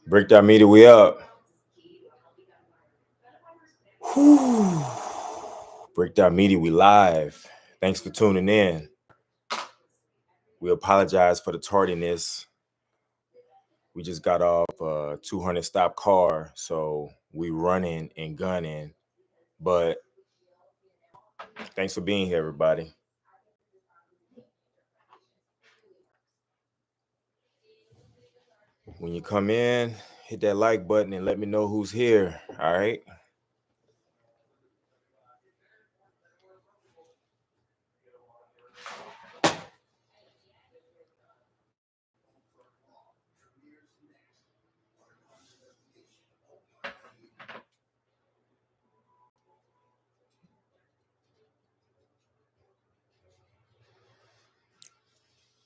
Breakdown Media, we up. Whew. Breakdown Media, we live. Thanks for tuning in. We apologize for the tardiness. We just got off a 200 stop car, so we running and gunning. But thanks for being here, everybody. When you come in, hit that like button and let me know who's here. All right.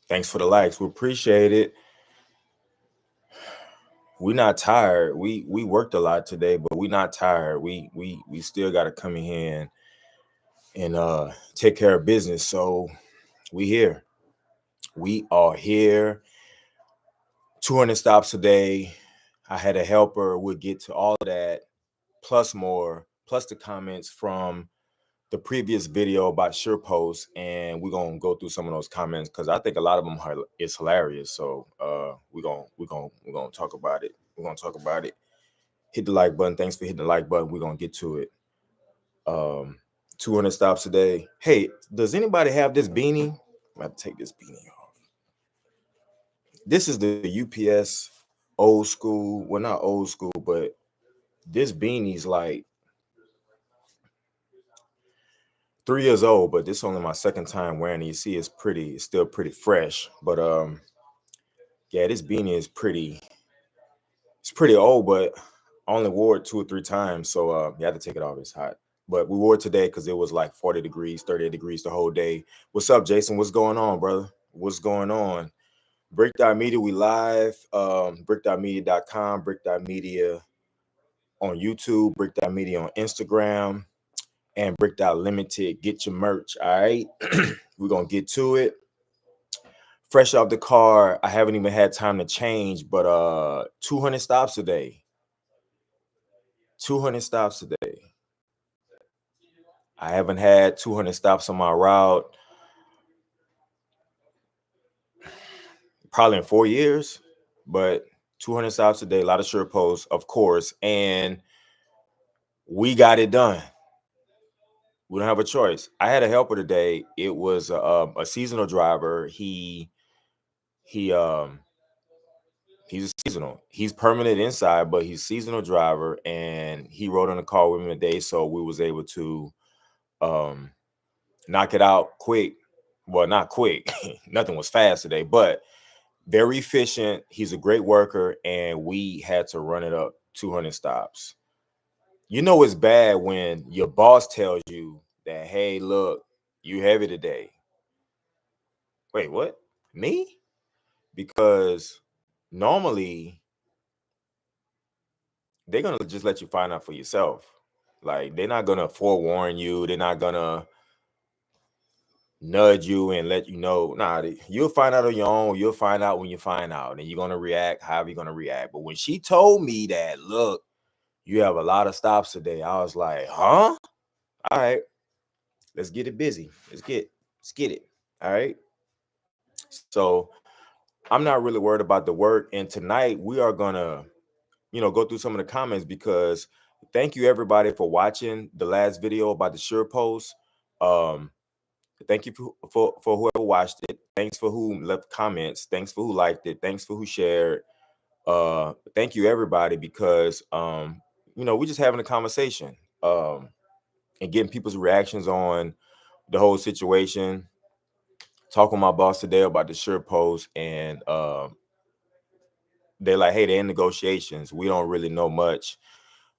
Thanks for the likes. We appreciate it. We're not tired. We worked a lot today, but we're not tired. We still got to come in here and take care of business. So we here. We are here. 200 stops a day. I had a helper. We'll get to all of that, plus more, plus the comments from the previous video about Surepost, and we're gonna go through some of those comments because I think a lot of them is hilarious. So we're gonna talk about it. We're gonna talk about it. Hit the like button. Thanks for hitting the like button. We're gonna get to it. 200 stops a day. Hey, does anybody have this beanie? I'm about to take this beanie off. This is the UPS old school. Well, not old school, but this beanie's like 3 years old, but this is only my second time wearing it. You see, it's still pretty fresh. But yeah, this beanie is pretty old, but I only wore it 2 or 3 times. So you had to take it off. It's hot. But we wore it today because it was like 40 degrees, 38 degrees the whole day. What's up, Jason? What's going on, brother? What's going on? Breakdown Media, we live. Breakdownmedia.com, Breakdown Media on YouTube, Breakdown Media on Instagram, and Breakdown Limited. Get your merch, all right? We're going to get to it. Fresh off the car, I haven't even had time to change, but 200 stops a day. 200 stops a day. I haven't had 200 stops on my route probably in 4 years, but 200 stops a day, a lot of Surepost, of course, and we got it done. We don't have a choice. I had a helper today. It was a seasonal driver. He's a seasonal. He's permanent inside, but he's seasonal driver, and he rode on the car with me today, so we was able to knock it out quick. Well, not quick. Nothing was fast today, but very efficient. He's a great worker, and we had to run it up 200 stops. You know it's bad when your boss tells you that, hey, look, you heavy today. Wait, what? Me? Because normally they're going to just let you find out for yourself. Like, they're not going to forewarn you. They're not going to nudge you and let you know. Nah, you'll find out on your own. You'll find out when you find out, and you're going to react however you're going to react. But when she told me that, look, you have a lot of stops today, I was like, huh? All right, let's get it busy. Let's get it. All right. So I'm not really worried about the work. And tonight we are going to, go through some of the comments because thank you everybody for watching the last video about the Surepost. Thank you for whoever watched it. Thanks for who left comments. Thanks for who liked it. Thanks for who shared. Thank you everybody because we're just having a conversation and getting people's reactions on the whole situation. Talking with my boss today about the Surepost, and they're like, hey, they're in negotiations. We don't really know much,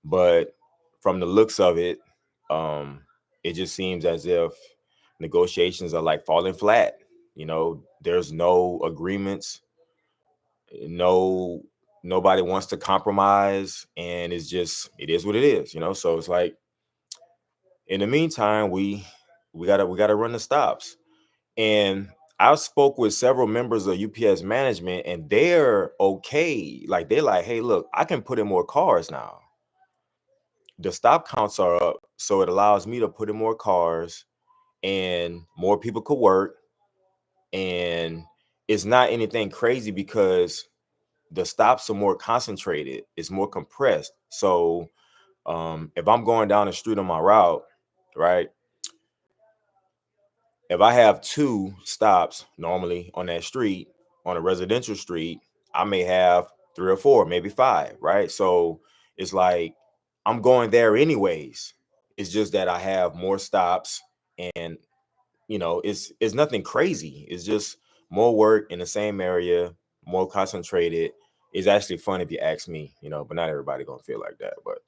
but from the looks of it, it just seems as if negotiations are like falling flat. There's no agreements. Nobody wants to compromise, and it is what it is. So it's like, in the meantime, we gotta run the stops. And I spoke with several members of UPS management, and they're okay. Like, they're like, hey, look, I can put in more cars now. The stop counts are up, so it allows me to put in more cars and more people could work. And it's not anything crazy because the stops are more concentrated, it's more compressed. So if I'm going down the street on my route, right, if I have 2 stops normally on that street, on a residential street, I may have 3 or 4, maybe 5, right? So it's like I'm going there anyways. It's just that I have more stops, and it's nothing crazy. It's just more work in the same area, more concentrated. It's actually fun if you ask me, but not everybody gonna feel like that. But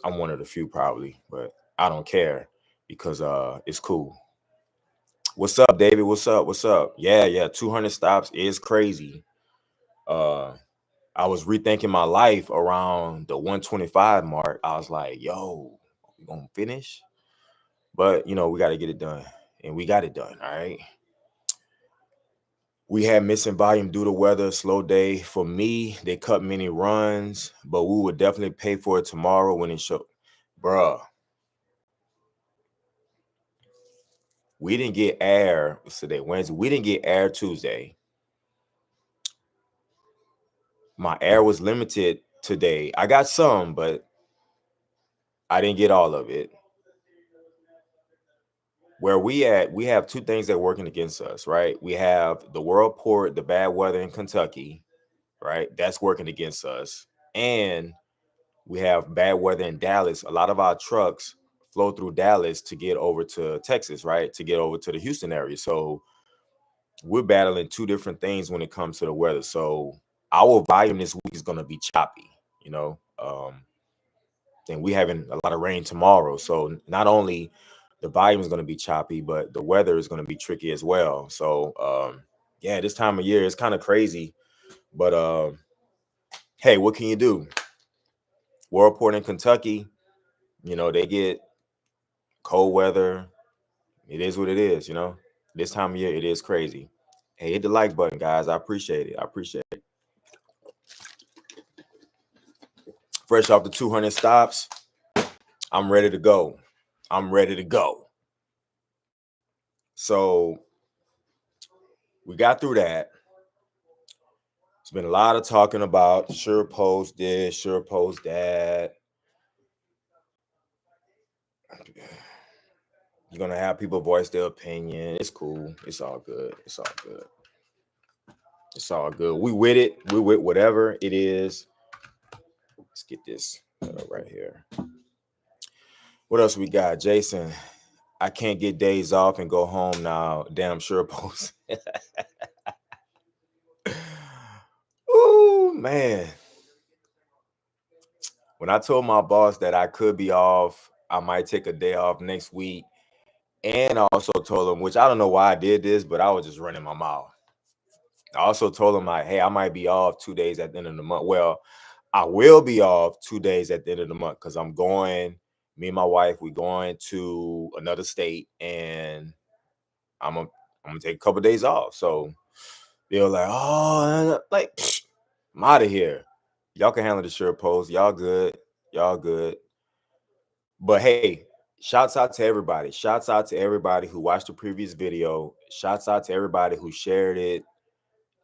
I'm one of the few probably, but I don't care because it's cool. What's up, David? What's up? What's up? Yeah, 200 stops is crazy. I was rethinking my life around the 125 mark. I was like, yo, we gonna finish? But we got to get it done. And we got it done. All right. We had missing volume due to weather, slow day. For me, they cut many runs, but we would definitely pay for it tomorrow when it show. Bruh, we didn't get air. What's today? Wednesday. We didn't get air Tuesday. My air was limited today. I got some, but I didn't get all of it. Where we at, we have 2 things that are working against us, right? We have the world port, the bad weather in Kentucky, right? That's working against us. And we have bad weather in Dallas. A lot of our trucks flow through Dallas to get over to Texas, right? To get over to the Houston area. So we're battling 2 different things when it comes to the weather. So our volume this week is going to be choppy, and we having a lot of rain tomorrow. So not only the volume is going to be choppy, but the weather is going to be tricky as well. So yeah, this time of year is kind of crazy, but hey, what can you do? Worldport in Kentucky, they get cold weather. It is what it is, This time of year, it is crazy. Hey, hit the like button, guys. I appreciate it. I appreciate it. Fresh off the 200 stops, I'm ready to go. I'm ready to go. So we got through that. There's been a lot of talking about Surepost this, Surepost that. You're going to have people voice their opinion. It's cool. It's all good. It's all good. It's all good. We with it. We with whatever it is. Let's get this right here. What else we got? Jason, I can't get days off and go home now. Damn Surepost. Ooh, man. When I told my boss that I could be off, I might take a day off next week. And I also told him, which I don't know why I did this, but I was just running my mouth. I also told him, like, hey, I might be off 2 days at the end of the month. Well, I will be off 2 days at the end of the month because I'm going, me and my wife, we're going to another state, and I'm gonna take a couple of days off. So they were like, oh, like, I'm out of here. Y'all can handle the Surepost. Y'all good. Y'all good. But hey, shouts out to everybody. Shouts out to everybody who watched the previous video. Shouts out to everybody who shared it.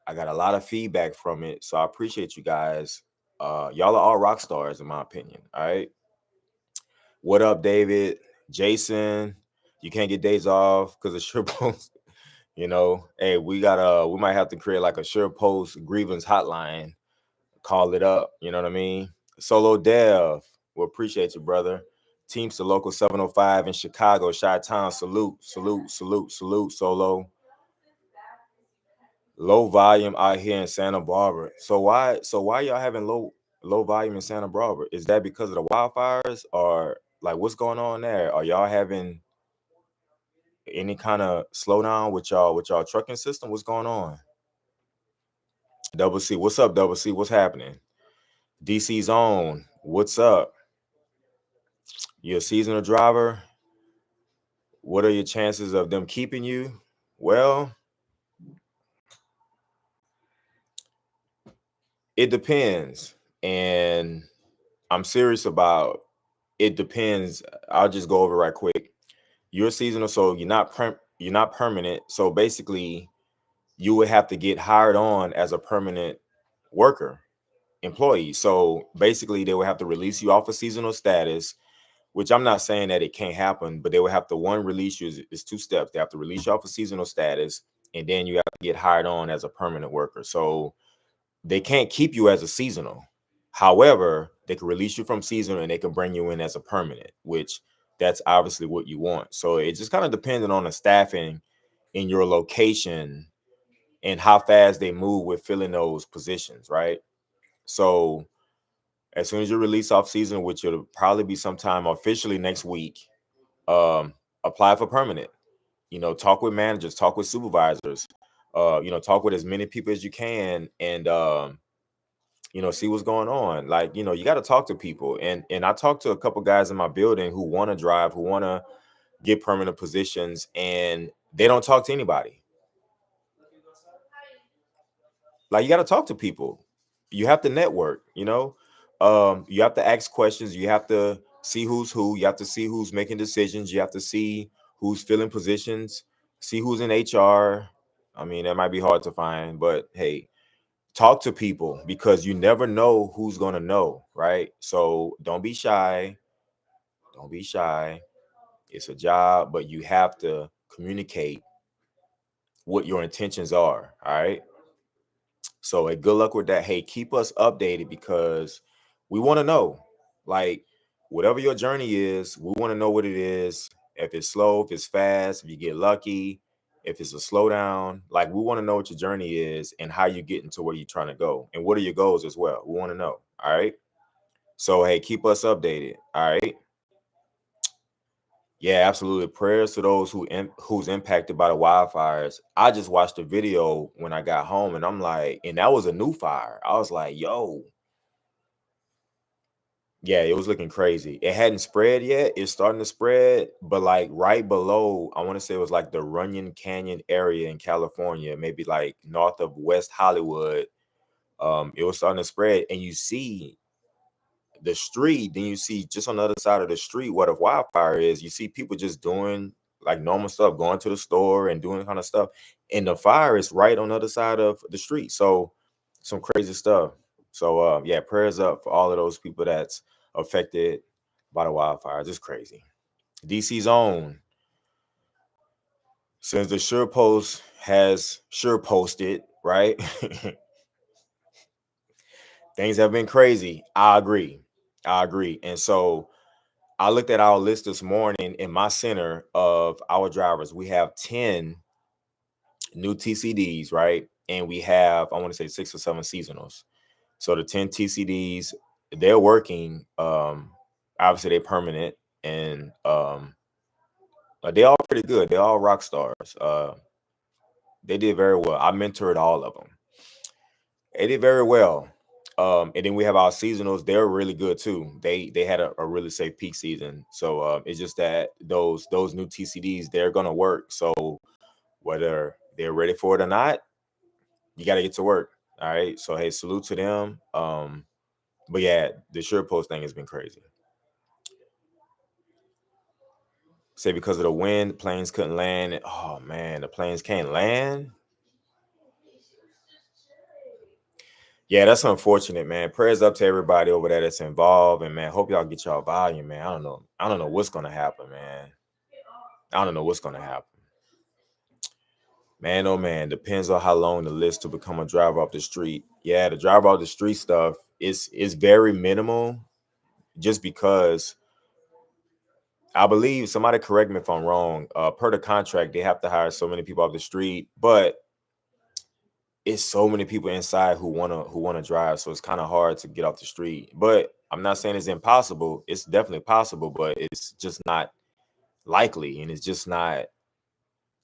I got a lot of feedback from it, so I appreciate you guys. Y'all are all rock stars, in my opinion. All right. What up, David? Jason, you can't get days off because of Surepost. Hey, we might have to create like a Surepost grievance hotline. Call it up. You know what I mean? Solo Dev, we appreciate you, brother. Teams to Local 705 in Chicago, Chi-Town. Salute, salute, salute, salute, Solo. Low volume out here in Santa Barbara. So why y'all having low volume in Santa Barbara? Is that because of the wildfires, or like what's going on there? Are y'all having any kind of slowdown with y'all trucking system? What's going on? Double C, what's up, Double C? What's happening? DC's what's up? You're a seasonal driver. What are your chances of them keeping you? Well, it depends. And I'm serious about it depends. I'll just go over right quick. You're seasonal, so you're not permanent. So basically, you would have to get hired on as a permanent worker, employee. So basically, they would have to release you off of seasonal status, which I'm not saying that it can't happen, but they would have to release you is two steps. They have to release you off of seasonal status, and then you have to get hired on as a permanent worker. So they can't keep you as a seasonal. However, they can release you from seasonal and they can bring you in as a permanent, which that's obviously what you want. So it just kind of depends on the staffing in your location and how fast they move with filling those positions, right? So as soon as you release off season, which will probably be sometime officially next week, apply for permanent. Talk with managers, talk with supervisors, talk with as many people as you can, and see what's going on. Like, you got to talk to people. And I talked to a couple guys in my building who want to drive, who want to get permanent positions, and they don't talk to anybody. Like, you got to talk to people. You have to network, you have to ask questions. You have to see who's who. You have to see who's making decisions. You have to see who's filling positions, see who's in HR. I mean, that might be hard to find, but hey, talk to people because you never know who's going to know, right? So don't be shy. Don't be shy. It's a job, but you have to communicate what your intentions are, all right? So, hey, good luck with that. Hey, keep us updated because we want to know, like, whatever your journey is, we want to know what it is. If it's slow, if it's fast, if you get lucky, if it's a slowdown, like, we want to know what your journey is and how you get into where you're trying to go. And what are your goals as well? We want to know. All right. So, hey, keep us updated. All right. Yeah, absolutely. Prayers to those who's impacted by the wildfires. I just watched the video when I got home, and I'm like, and that was a new fire. I was like, yo, yeah, it was looking crazy. It hadn't spread yet. It's starting to spread, but like right below, I want to say it was like the Runyon Canyon area in California, maybe like north of West Hollywood. It was starting to spread, and you see the street, then you see just on the other side of the street where the wildfire is, you see people just doing like normal stuff, going to the store and doing kind of stuff. And the fire is right on the other side of the street. So some crazy stuff. So yeah, prayers up for all of those people that's affected by the wildfires. It's crazy. DC's own. Since the Surepost has Sureposted, right? Things have been crazy. I agree. I agree. And so I looked at our list this morning in my center of our drivers. We have 10 new TCDs, right? And we have, I want to say 6 or 7 seasonals. So the 10 TCDs, they're working. Obviously they're permanent and they all pretty good. They're all rock stars. They did very well. I mentored all of them. They did very well. And then we have our seasonals. They're really good too. They had a really safe peak season. So it's just that those new TCDs, they're gonna work. So whether they're ready for it or not, you got to get to work. All right. So hey, salute to them. But yeah, the Surepost thing has been crazy. Say because of the wind, planes couldn't land. Oh man, the planes can't land. Yeah, that's unfortunate, man. Prayers up to everybody over there that's involved, and man, hope y'all get y'all volume, man. I don't know. I don't know what's gonna happen, man. I don't know what's gonna happen. Man, oh man, depends on how long the list to become a driver off the street. Yeah, the driver off the street stuff is very minimal, just because I believe, somebody correct me if I'm wrong. Per the contract, they have to hire so many people off the street, but it's so many people inside who wanna drive, so it's kind of hard to get off the street. But I'm not saying it's impossible. It's definitely possible, but it's just not likely, and it's just not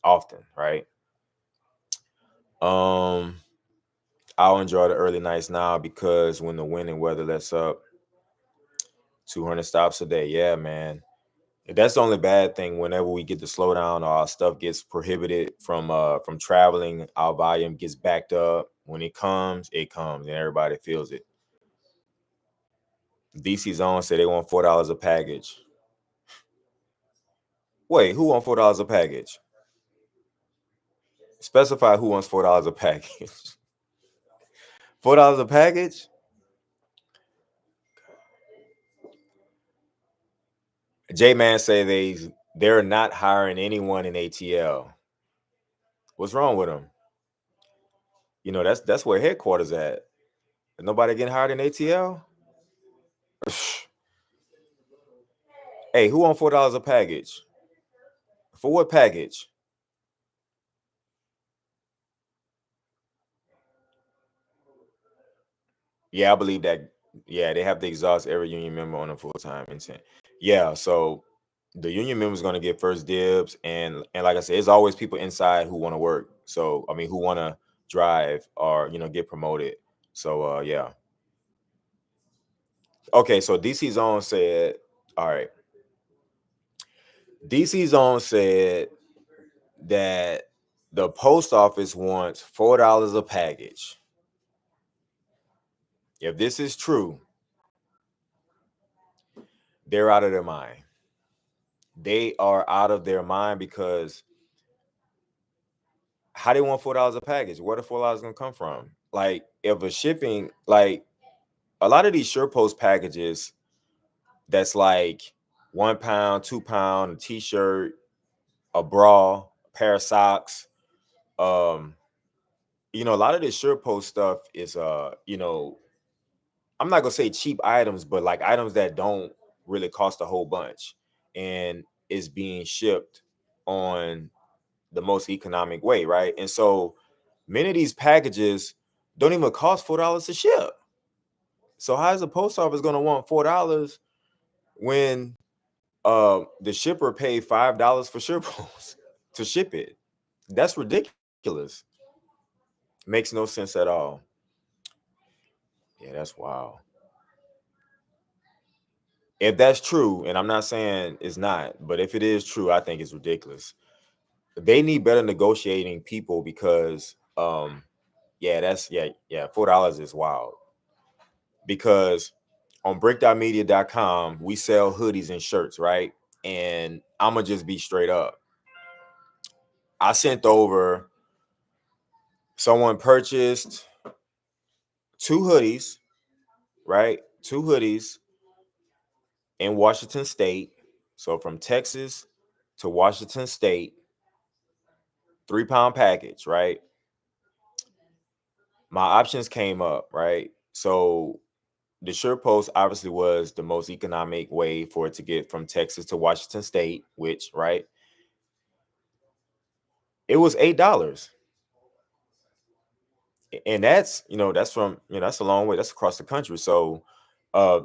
often, right? Um, I'll enjoy the early nights now because when the wind and weather lets up, 200 stops a day. Yeah, man. That's the only bad thing. Whenever we get the slowdown or our stuff gets prohibited from traveling, our volume gets backed up. When it comes, and everybody feels it. DC Zone said they want $4 a package. Wait, who wants $4 a package? Specify who wants $4 a package. $4 a package? J Man say they're not hiring anyone in ATL. What's wrong with them? You know, that's where headquarters at. Nobody getting hired in ATL? Hey, who wants $4 a package? For what package? Yeah, I believe that. Yeah, they have to exhaust every union member on a full-time intent. Yeah, so the union member is going to get first dibs, and like I said, it's always people inside who want to work. So I mean, who want to drive or get promoted. So yeah. Okay, so DC Zone said, all right. DC Zone said that the post office wants $4 a package. If this is true, they're out of their mind. They are out of their mind because how they want $4 a package? Where the $4 gonna come from? Like, if a shipping, like a lot of these Surepost packages, that's like £1, £2, a t-shirt, a bra, a pair of socks. A lot of this Surepost stuff is I'm not gonna say cheap items, but like items that don't really cost a whole bunch and is being shipped on the most economic way, right? And so many of these packages don't even cost $4 to ship. So how is the post office gonna want $4 when the shipper paid $5 for Surepost to ship it? That's ridiculous. Makes no sense at all. Yeah, that's wild. If that's true, and I'm not saying it's not, but if it is true, I think it's ridiculous. They need better negotiating people because yeah, yeah, $4 is wild. Because on break.media.com, we sell hoodies and shirts, right? And I'm gonna just be straight up. I sent over, someone purchased 2 hoodies, right? 2 hoodies in Washington State. So from Texas to Washington State, 3-pound package, right? My options came up, right? So the Surepost obviously was the most economic way for it to get from Texas to Washington State, which, right? It was $8. And that's from, that's a long way. That's across the country. So uh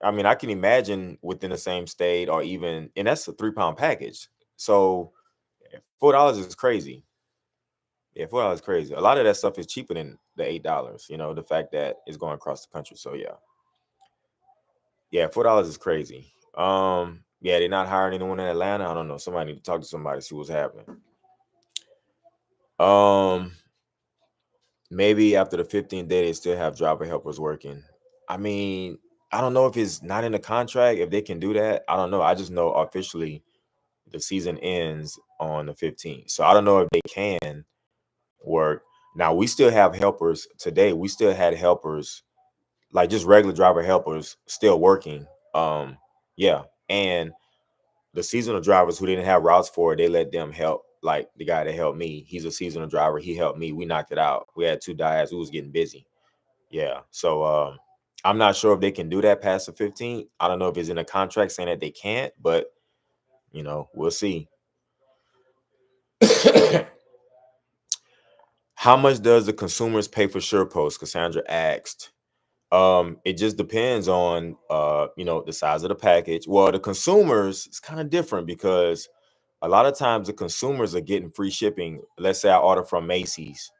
I mean, I can imagine within the same state or even, and that's a 3-pound package. So $4 is crazy. Yeah, $4 is crazy. A lot of that stuff is cheaper than the $8. The fact that it's going across the country. So yeah, $4 is crazy. Yeah, they're not hiring anyone in Atlanta. I don't know. Somebody need to talk to somebody, see what's happening. Maybe after the 15th day, they still have driver helpers working. I mean, I don't know if it's not in the contract, if they can do that. I don't know. I just know officially the season ends on the 15th. So I don't know if they can work. Now, we still have helpers today. We still had helpers, like just regular driver helpers, still working. Yeah. And the seasonal drivers who didn't have routes for it, they let them help. Like the guy that helped me, he's a seasonal driver. He helped me. We knocked it out. We had 2 diets. We was getting busy. Yeah. So I'm not sure if they can do that past the 15th. I don't know if it's in a contract saying that they can't, but we'll see. How much does the consumers pay for Surepost? Cassandra asked. It just depends on the size of the package. Well, the consumers, it's kind of different because a lot of times the consumers are getting free shipping. Let's say I order from Macy's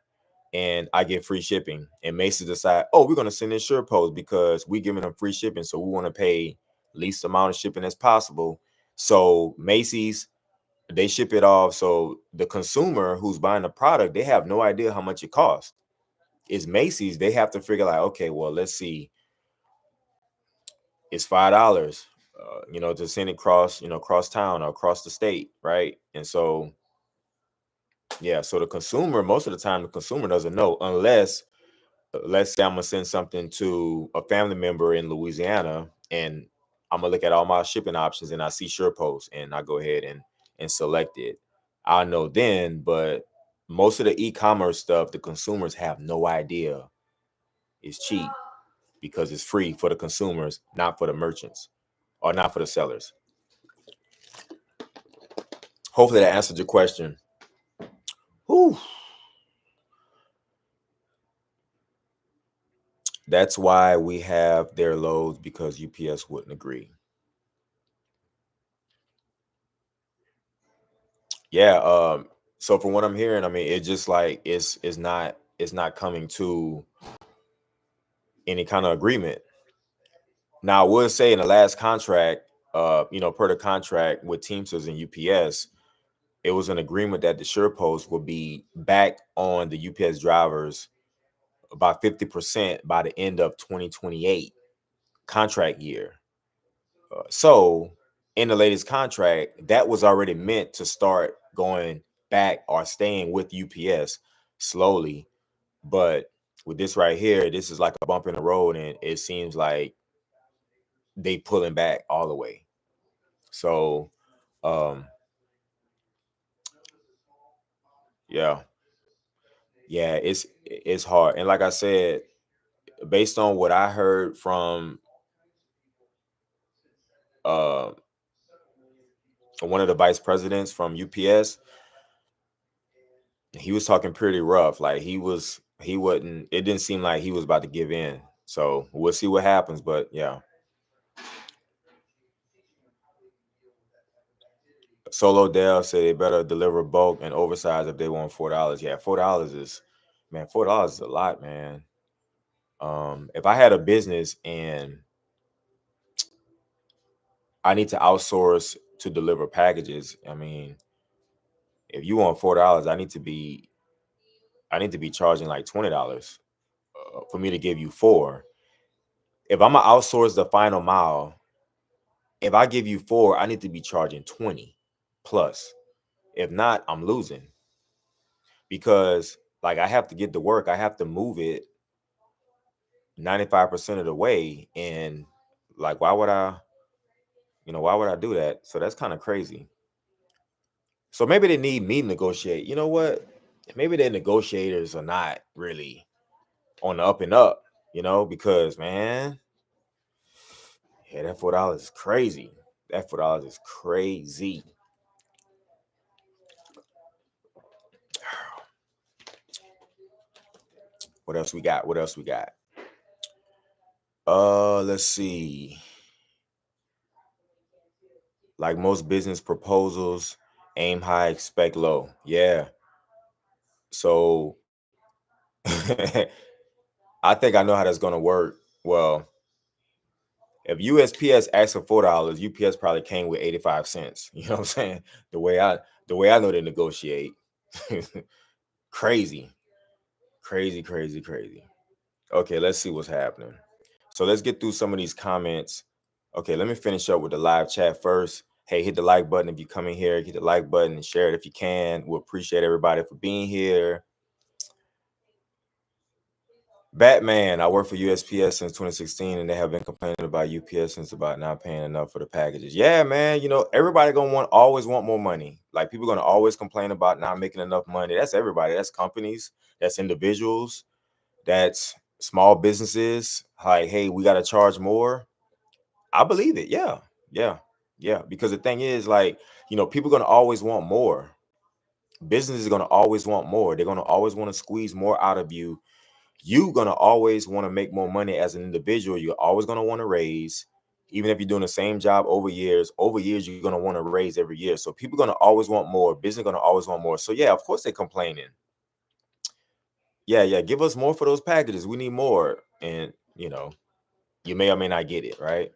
and I get free shipping, and Macy's decide, oh, we're gonna send in Surepost because we're giving them free shipping, so we want to pay least amount of shipping as possible. So Macy's, they ship it off. So the consumer who's buying the product, they have no idea how much it costs. It's Macy's. They have to figure like, okay, well, let's see, it's $5, to send it across town or across the state, right? And so, yeah, so the consumer, most of the time, the consumer doesn't know unless, let's say I'm gonna send something to a family member in Louisiana, and I'm gonna look at all my shipping options, and I see Surepost, and I go ahead and select it. I know then, but most of the e-commerce stuff, the consumers have no idea it's cheap because it's free for the consumers, not for the merchants or not for the sellers. Hopefully that answered your question. Whew. That's why we have their loads, because UPS wouldn't agree. Yeah. So from what I'm hearing, I mean, it just like it's not coming to any kind of agreement. Now, I would say in the last contract, per the contract with Teamsters and UPS, it was an agreement that the SurePost would be back on the UPS drivers about 50% by the end of 2028 contract year. So in the latest contract, that was already meant to start going back or staying with UPS slowly. But with this right here, this is like a bump in the road, and it seems like they pulling back all the way. So um yeah, yeah, it's hard. And like I said, based on what I heard from uh one of the vice presidents from UPS, he was talking pretty rough. Like he wasn't, it didn't seem like he was about to give in. So we'll see what happens. But yeah. Solo Dell said they better deliver bulk and oversize if they want $4. Yeah, $4 is, man, $4 is a lot, man. If I had a business and I need to outsource to deliver packages, I mean, if you want $4, I need to be charging like $20 for me to give you four. If I'm gonna outsource the final mile, if I give you four, I need to be charging 20 plus. If not, I'm losing, because like I have to get to work, I have to move it 95% of the way. And like, why would I do that? So that's kind of crazy. So maybe they need me to negotiate. You know what? Maybe their negotiators are not really on the up and up, because man, yeah, that $4 is crazy. That $4 is crazy. What else we got? What else we got? Let's see. Like most business proposals, aim high, expect low. Yeah. So I think I know how that's gonna work. Well, if USPS asks for $4, UPS probably came with 85 cents. You know what I'm saying? The way I know they negotiate. Crazy, crazy, crazy, crazy. Okay, let's see what's happening. So let's get through some of these comments. Okay, let me finish up with the live chat first. Hey, hit the like button if you come in here. Hit the like button and share it if you can. We'll appreciate everybody for being here. Batman, I work for USPS since 2016, and they have been complaining about UPS since about not paying enough for the packages. Yeah, man, everybody gonna always want more money. Like, people gonna always complain about not making enough money. That's everybody. That's companies. That's individuals. That's small businesses. Like, hey, we gotta charge more. I believe it. Yeah, yeah, yeah. Because the thing is, like, people gonna always want more. Business is gonna always want more. They're gonna always want to squeeze more out of you. You're gonna always want to make more money as an individual. You're always gonna want to raise, even if you're doing the same job over years. Over years, you're gonna want to raise every year. So people gonna always want more. Business gonna always want more. So yeah, of course they're complaining. Yeah, yeah. Give us more for those packages. We need more. And you may or may not get it, right?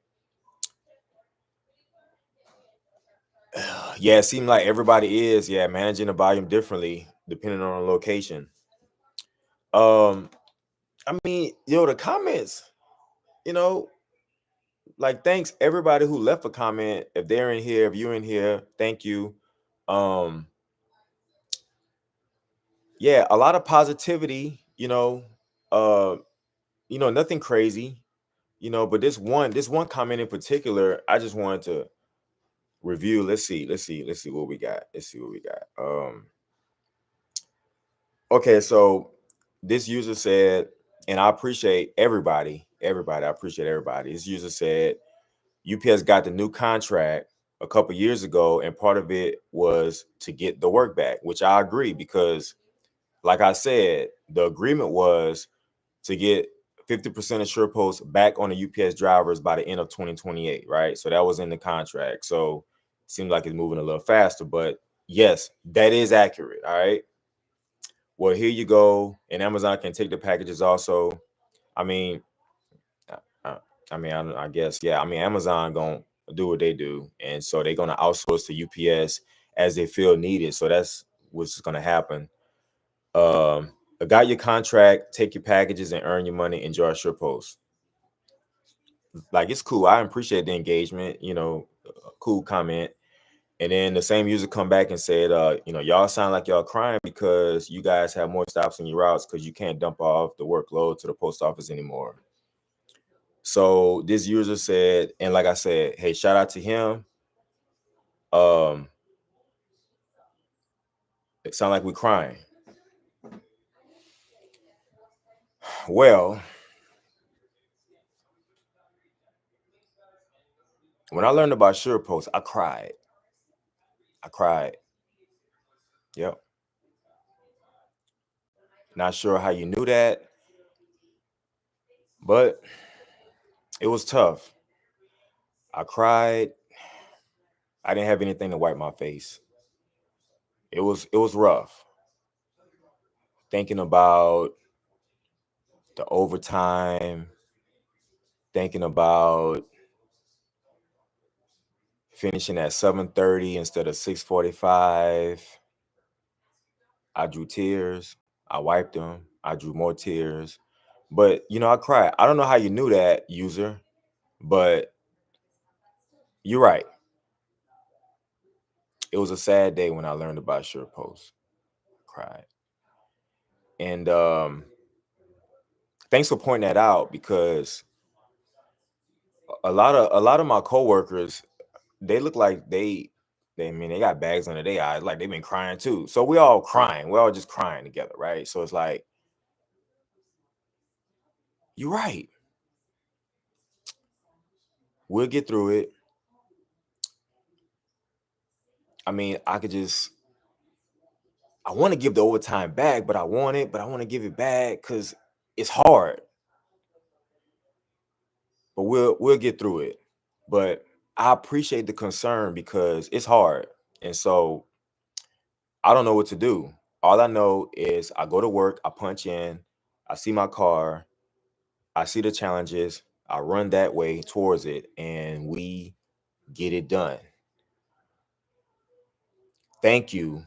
Yeah, it seemed like everybody is, yeah, managing the volume differently depending on the location. Um, I mean, the comments, you know, like thanks everybody who left a comment. If they're in here, if you're in here, thank you. Um, yeah, a lot of positivity, nothing crazy, but this one comment in particular, I just wanted to review. Let's see what we got. Let's see what we got. Okay, so this user said, and I appreciate everybody. I appreciate everybody. This user said UPS got the new contract a couple years ago, and part of it was to get the work back, which I agree because, like I said, the agreement was to get 50% of Surepost back on the UPS drivers by the end of 2028, right? So that was in the contract. So it seems like it's moving a little faster, but yes, that is accurate. All right. Well, here you go. And Amazon can take the packages also. I mean, I guess, yeah. I mean, Amazon gonna do what they do, and so they're gonna outsource to UPS as they feel needed. So that's what's gonna happen. I got your contract. Take your packages and earn your money. Enjoy Surepost. Like, it's cool. I appreciate the engagement. Cool comment. And then the same user come back and said, y'all sound like y'all crying because you guys have more stops in your routes because you can't dump off the workload to the post office anymore. So this user said, and like I said, hey, shout out to him. It sounds like we're crying. Well, when I learned about Surepost, I cried. I cried. Yep. Not sure how you knew that, but it was tough. I cried. I didn't have anything to wipe my face. It was rough. Thinking about the overtime, thinking about finishing at 7:30 instead of 6:45. I drew tears. I wiped them. I drew more tears. But I cried. I don't know how you knew that, user, but you're right. It was a sad day when I learned about Surepost. Cried. And thanks for pointing that out because a lot of my coworkers, they look like they got bags under their eyes, like they've been crying too. So we all crying. We're all just crying together, right? So it's like, you're right. We'll get through it. I mean, I want to give the overtime back, but I want to give it back because it's hard. But we'll get through it. But I appreciate the concern because it's hard. And so I don't know what to do. All I know is I go to work, I punch in, I see my car, I see the challenges, I run that way towards it, and we get it done. Thank you.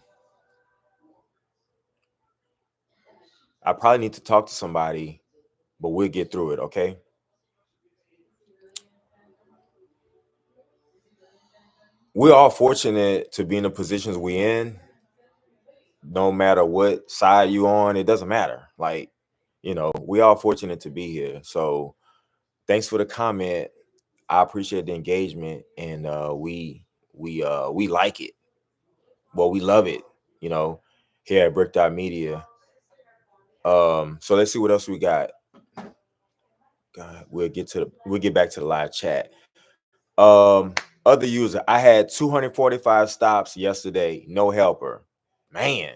I probably need to talk to somebody, but we'll get through it, okay? We're all fortunate to be in the positions we in. No matter what side you on, it doesn't matter. Like, we all fortunate to be here. So thanks for the comment. I appreciate the engagement, and we like it. Well, we love it, here at Brick Dot Media. So let's see what else we got. God, we'll get back to the live chat. Other user, I had 245 stops yesterday, no helper. Man,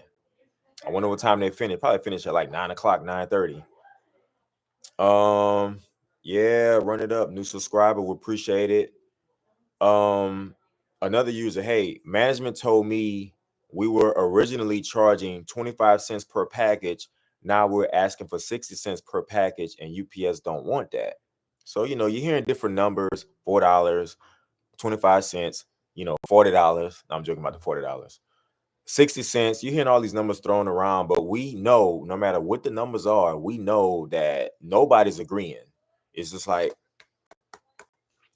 I wonder what time they finished. Probably finished at like 9 o'clock, 9:30. Yeah, run it up. New subscriber, we appreciate it. Another user, hey, management told me we were originally charging 25 cents per package. Now we're asking for 60 cents per package, and UPS don't want that. So, you're hearing different numbers, $4, 25 cents. $40. I'm joking about the $40. 60 cents. You're hearing all these numbers thrown around, but we know no matter what the numbers are, we know that nobody's agreeing. It's just like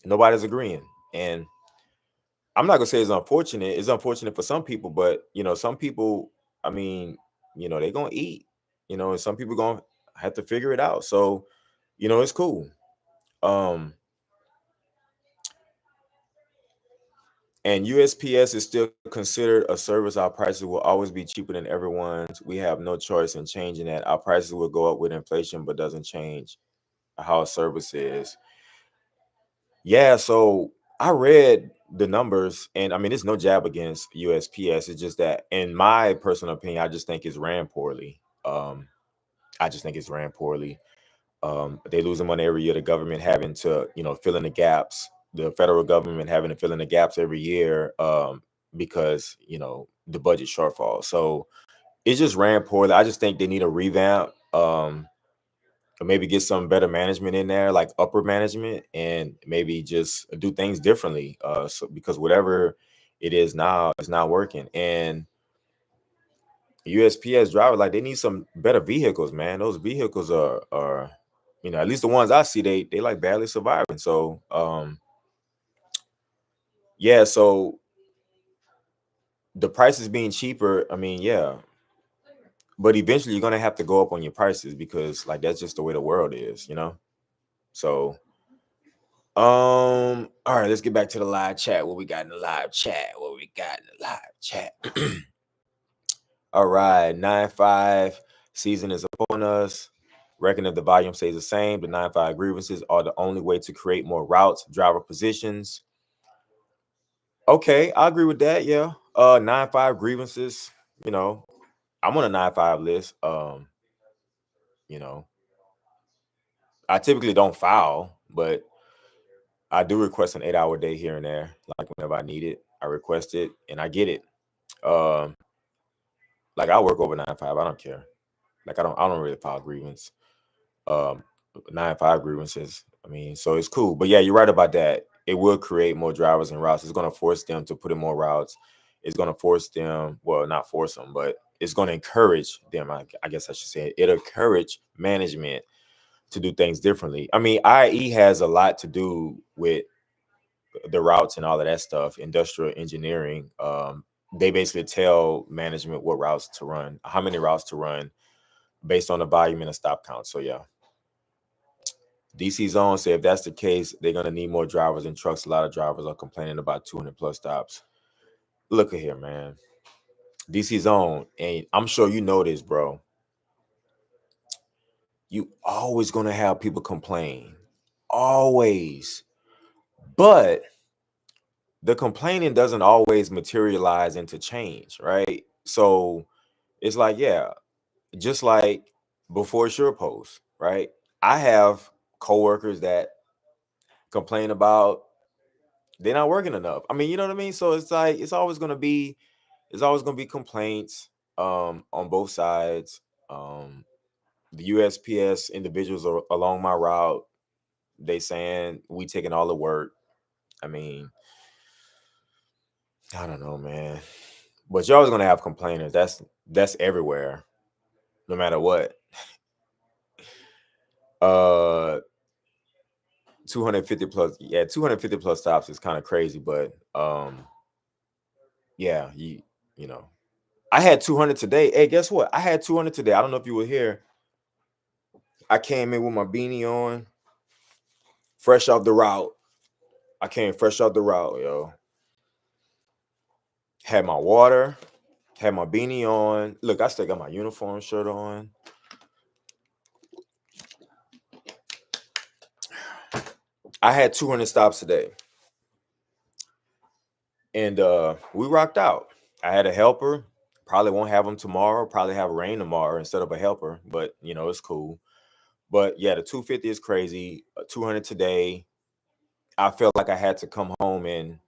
nobody's agreeing. And I'm not gonna say it's unfortunate. It's unfortunate for some people, but some people, I mean, they're gonna eat, and some people gonna have to figure it out. So, it's cool. And USPS is still considered a service. Our prices will always be cheaper than everyone's. We have no choice in changing that. Our prices will go up with inflation, but doesn't change how a service is. Yeah, so I read the numbers, and I mean, it's no jab against USPS. It's just that, in my personal opinion, I just think it's ran poorly. I just think it's ran poorly. They losing money every year. The government having to, fill in the gaps. The federal government having to fill in the gaps every year because the budget shortfall. So it just ran poorly. I just think they need a revamp. Or maybe get some better management in there, like upper management, and maybe just do things differently. So because whatever it is now is not working. And USPS driver, like, they need some better vehicles, man. Those vehicles are at least the ones I see, they like barely surviving. So yeah, so the prices being cheaper, I mean, yeah. But eventually you're gonna have to go up on your prices because, like, that's just the way the world is, So all right, let's get back to the live chat. What we got in the live chat? All right, 9-5 season is upon us. Reckon if the volume stays the same, the 9-5 grievances are the only way to create more routes, driver positions. Okay, I agree with that. Yeah. 9-5 grievances, I'm on a 9-5 list. You know, I typically don't file, but I do request an 8-hour day here and there. Like, whenever I need it, I request it and I get it. Like, I work over 9-5. I don't care. Like, I don't really file grievance. 9-5 grievances. I mean, so it's cool. But yeah, you're right about that. It will create more drivers and routes. It's going to force them to put in more routes. It's going to force them, well, not force them, but it's going to encourage them. I guess I should say it'll encourage management to do things differently. I mean, IE has a lot to do with the routes and all of that stuff. Industrial engineering. They basically tell management what routes to run, how many routes to run, based on the volume and the stop count. So yeah. DC Zone said if that's the case, they're gonna need more drivers and trucks. A lot of drivers are complaining about 200 plus stops. Look at here, man. DC Zone, and I'm sure you know this, bro. You always gonna have people complain. Always. But the complaining doesn't always materialize into change, right? So it's like, yeah, just like before Surepost, right? I have coworkers that complain about they're not working enough. I mean, you know what I mean? So it's like it's always gonna be complaints on both sides. The USPS individuals are along my route, they saying we taking all the work. I mean, I don't know, man. But you're always gonna have complainers. That's everywhere, no matter what. 250 plus, yeah, 250 plus stops is kind of crazy, but yeah, you know. I had 200 today. Hey, guess what? I had 200 today. I don't know if you were here. I came in with my beanie on, fresh off the route. I came fresh off the route, yo. Had my water, had my beanie on. Look, I still got my uniform shirt on. I had 200 stops today. And we rocked out. I had a helper. Probably won't have them tomorrow. Probably have rain tomorrow instead of a helper. But, it's cool. But, yeah, the 250 is crazy. 200 today. I felt like I had to come home and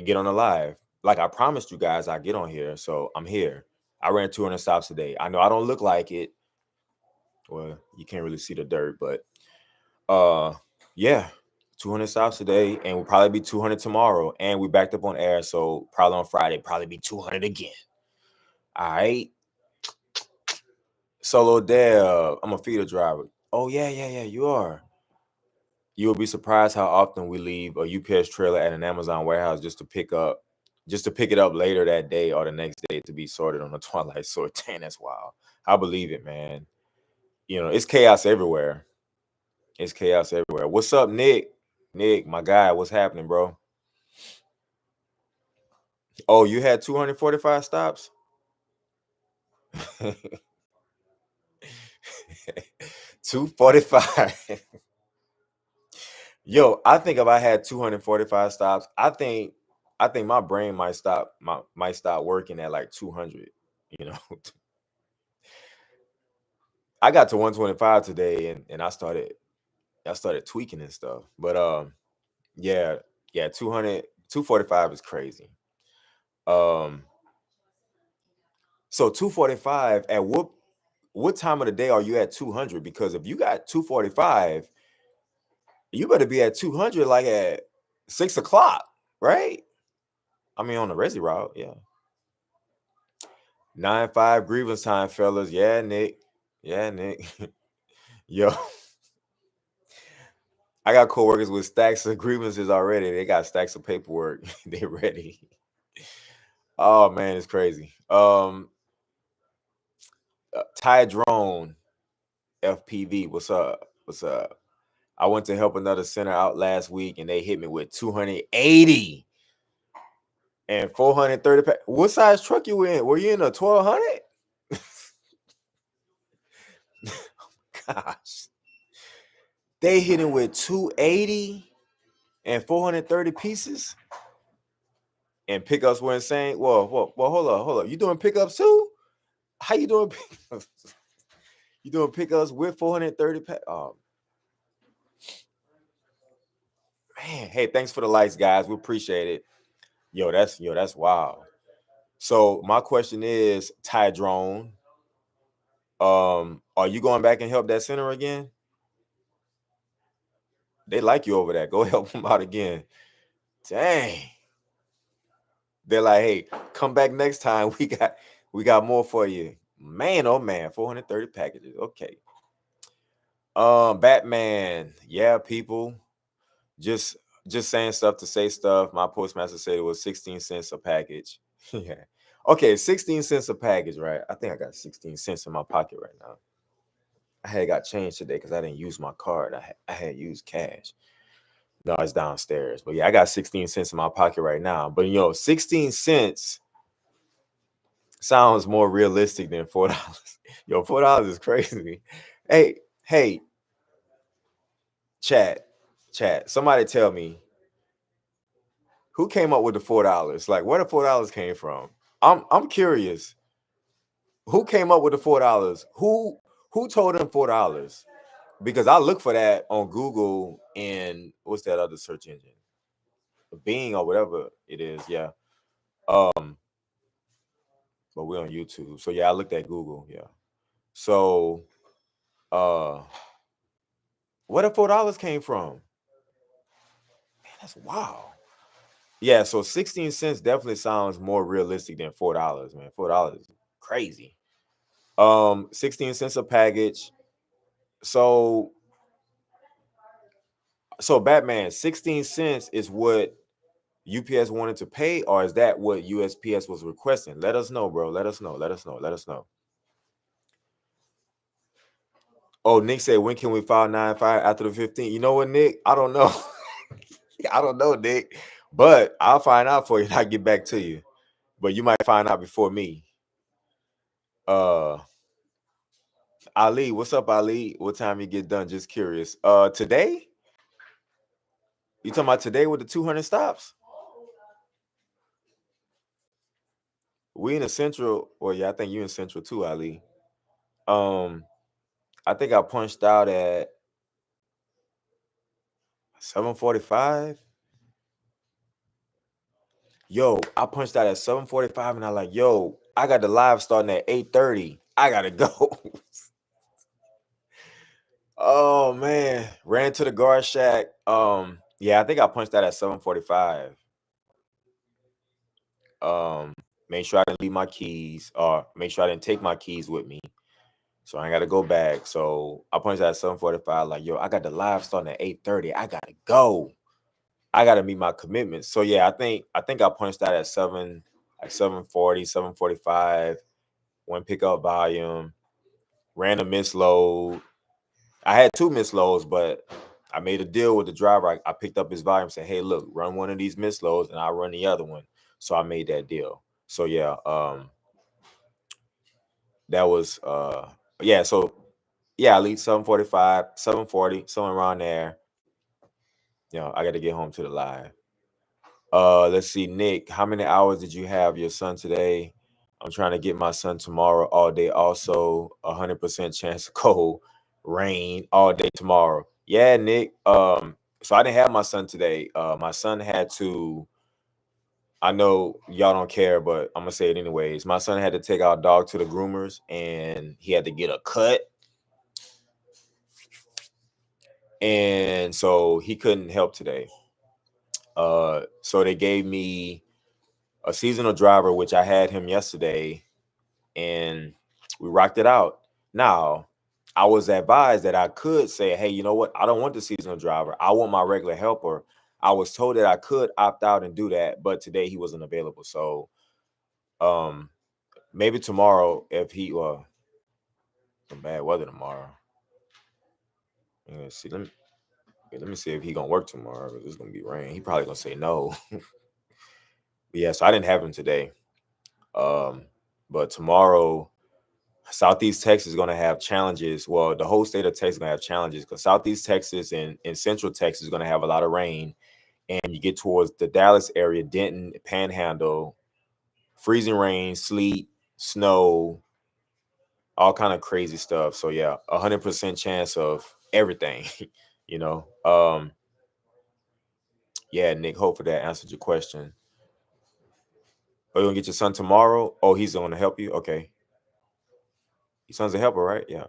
get on the live. Like I promised you guys I'd get on here. So I'm here. I ran 200 stops today. I know I don't look like it. Well, you can't really see the dirt, but yeah, 200 stops today, and we'll probably be 200 tomorrow. And we backed up on air, so probably on Friday, probably be 200 again. All right. Solo Deb, I'm a feeder driver. Oh, yeah, you are. You'll be surprised how often we leave a UPS trailer at an Amazon warehouse just to pick it up later that day or the next day to be sorted on the twilight sort. Dang, that's wild. I believe it, man. It's chaos everywhere. It's chaos everywhere. What's up, Nick? Nick, my guy, what's happening, bro? Oh, you had 245 stops? 245. Yo, I think if I had 245 stops, I think my brain might stop working at like 200, you know. I got to 125 today and I started tweaking and stuff. But yeah, 245 is crazy. So 245, at what time of the day are you at 200? Because if you got 245, you better be at 200 like at 6 o'clock, right? I mean, on the Resi route, yeah. 9-5 grievance time, fellas. Yeah, Nick. Yo, I got coworkers with stacks of grievances already. They got stacks of paperwork. They ready. Oh man, it's crazy. Ty Drone, FPV. What's up? I went to help another center out last week, and they hit me with 280 and 430. What size truck you in? Were you in a 1200? Gosh, they hit him with 280 and 430 pieces. And pickups were insane. Well, hold up. You doing pickups too? How you doing pickups? You doing pickups with 430 oh man. Hey, thanks for the likes, guys. We appreciate it. Yo, that's wild. So my question is, Ty Drone, are you going back and help that center again? They like you over there. Go help them out again. Dang. They're like, hey, come back next time. We got more for you. Man, oh man, 430 packages. Okay. Batman. Yeah, people. Just saying stuff to say stuff. My postmaster said it was 16 cents a package. Yeah. Okay, 16 cents a package, right? I think I got 16 cents in my pocket right now. I had got change today because I didn't use my card. I had used cash. No, it's downstairs. But yeah, I got 16 cents in my pocket right now. But 16 cents sounds more realistic than $4. Yo, $4 is crazy. Hey, chat. Somebody tell me who came up with the $4? Like, where the $4 came from? I'm curious. Who came up with the $4? Who told them $4? Because I look for that on Google and what's that other search engine? Bing or whatever it is, yeah. But we're on YouTube. So yeah, I looked at Google, yeah. So where the $4 came from? Man, that's wow. Yeah, so 16 cents definitely sounds more realistic than $4, man. $4 is crazy. 16 cents a package. So Batman, 16 cents is what UPS wanted to pay, or is that what USPS was requesting? Let us know, bro. Let us know. Oh, Nick said, when can we file 9-5 after the 15th? You know what, Nick? I don't know. I don't know, Nick. But I'll find out for you and I'll get back to you. But you might find out before me. Ali, what's up, Ali? What time you get done? Just curious. Today? You talking about today with the 200 stops? We in the central. Well, yeah, I think you in central too, Ali. I think I punched out at 7:45. Yo, I punched out at 7:45 and I like, yo, I got the live starting at 8:30. I gotta go. Oh man, ran to the guard shack. Yeah, I think I punched that at 7:45. Make sure I didn't leave my keys, or make sure I didn't take my keys with me, so I ain't got to go back. So I punched that at 7:45. Like, yo, I got the live starting at 8:30. I gotta go. I gotta meet my commitments. So yeah, I think I punched that at 7:40, 7:45. One pickup volume, ran a misload. I had two misloads, but I made a deal with the driver. I picked up his volume, said, "Hey, look, run one of these misloads, and I'll run the other one." So I made that deal. So yeah, that was yeah. So yeah, at least 7:45, 7:40, somewhere around there. I got to get home to the live. Let's see, Nick, how many hours did you have your son today? I'm trying to get my son tomorrow all day. Also, 100% chance of cold rain all day tomorrow. Yeah, Nick. So I didn't have my son today. My son had to. I know y'all don't care, but I'm gonna say it anyways. My son had to take our dog to the groomers, and he had to get a cut, and so he couldn't help today. So they gave me a seasonal driver, which I had him yesterday, and we rocked it out. Now, I was advised that I could say, hey, you know what? I don't want the seasonal driver. I want my regular helper. I was told that I could opt out and do that, but today he wasn't available. So maybe tomorrow, if he some bad weather tomorrow. Let's see. Let me see if he gonna work tomorrow, because it's gonna be rain. He probably gonna say no. Yeah, so I didn't have him today. But tomorrow, Southeast Texas is going to have challenges. Well, the whole state of Texas is going to have challenges, because Southeast Texas and Central Texas is going to have a lot of rain. And you get towards the Dallas area, Denton, Panhandle, freezing rain, sleet, snow, all kind of crazy stuff. So yeah, 100% chance of everything. you know. Yeah, Nick, hopefully that answered your question. Oh, you gonna get your son tomorrow? Oh, he's going to help you? Okay. Your son's a helper, right? Yeah.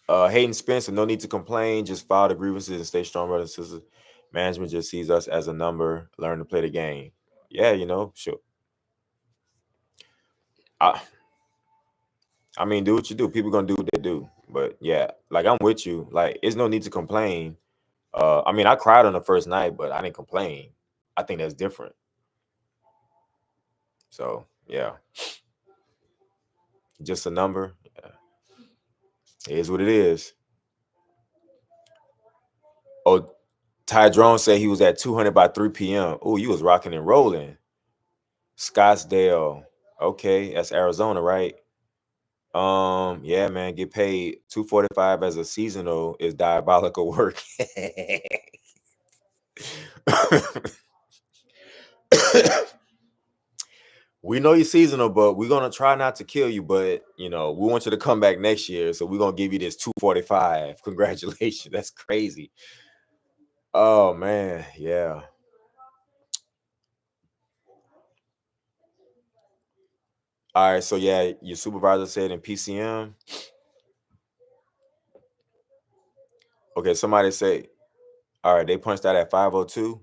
Hayden Spencer, no need to complain. Just file the grievances and stay strong, brothers and sisters. Management just sees us as a number. Learn to play the game. Yeah, sure. I, I mean, do what you do. People gonna do what they do. But yeah, like, I'm with you. Like, it's no need to complain. I mean, I cried on the first night, but I didn't complain. I think that's different. So yeah, just a number. Yeah. It is what it is. Oh, Ty Drone said he was at 200 by 3 p.m. Oh, you was rocking and rolling. Scottsdale. Okay, that's Arizona, right? Yeah, man, get paid 245 as a seasonal is diabolical work. We know you're seasonal, but we're gonna try not to kill you. But we want you to come back next year, so we're gonna give you this 245. Congratulations, that's crazy. Oh man, yeah. All right, so yeah, your supervisor said in PCM. Okay, somebody say, all right, they punched out at 502.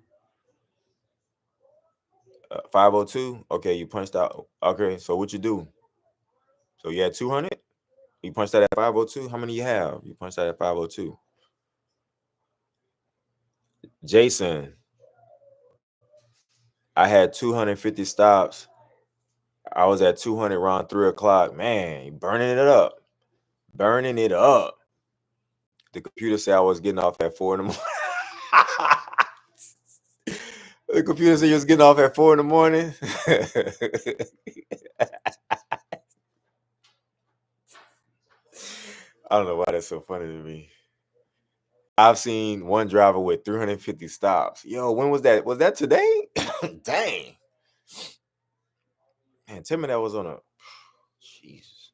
502. Okay, you punched out. Okay, so what you do? So you had 200. You punched that at 502. How many you have? You punched that at 502. Jason, I had 250 stops. I was at 200 around 3 o'clock. Man, you burning it up. Burning it up. The computer said I was getting off at 4 in the morning. The computer said you was getting off at 4 in the morning. I don't know why that's so funny to me. I've seen one driver with 350 stops. Yo, when was that? Was that today? Dang. Man, tell me that was on a. Jesus.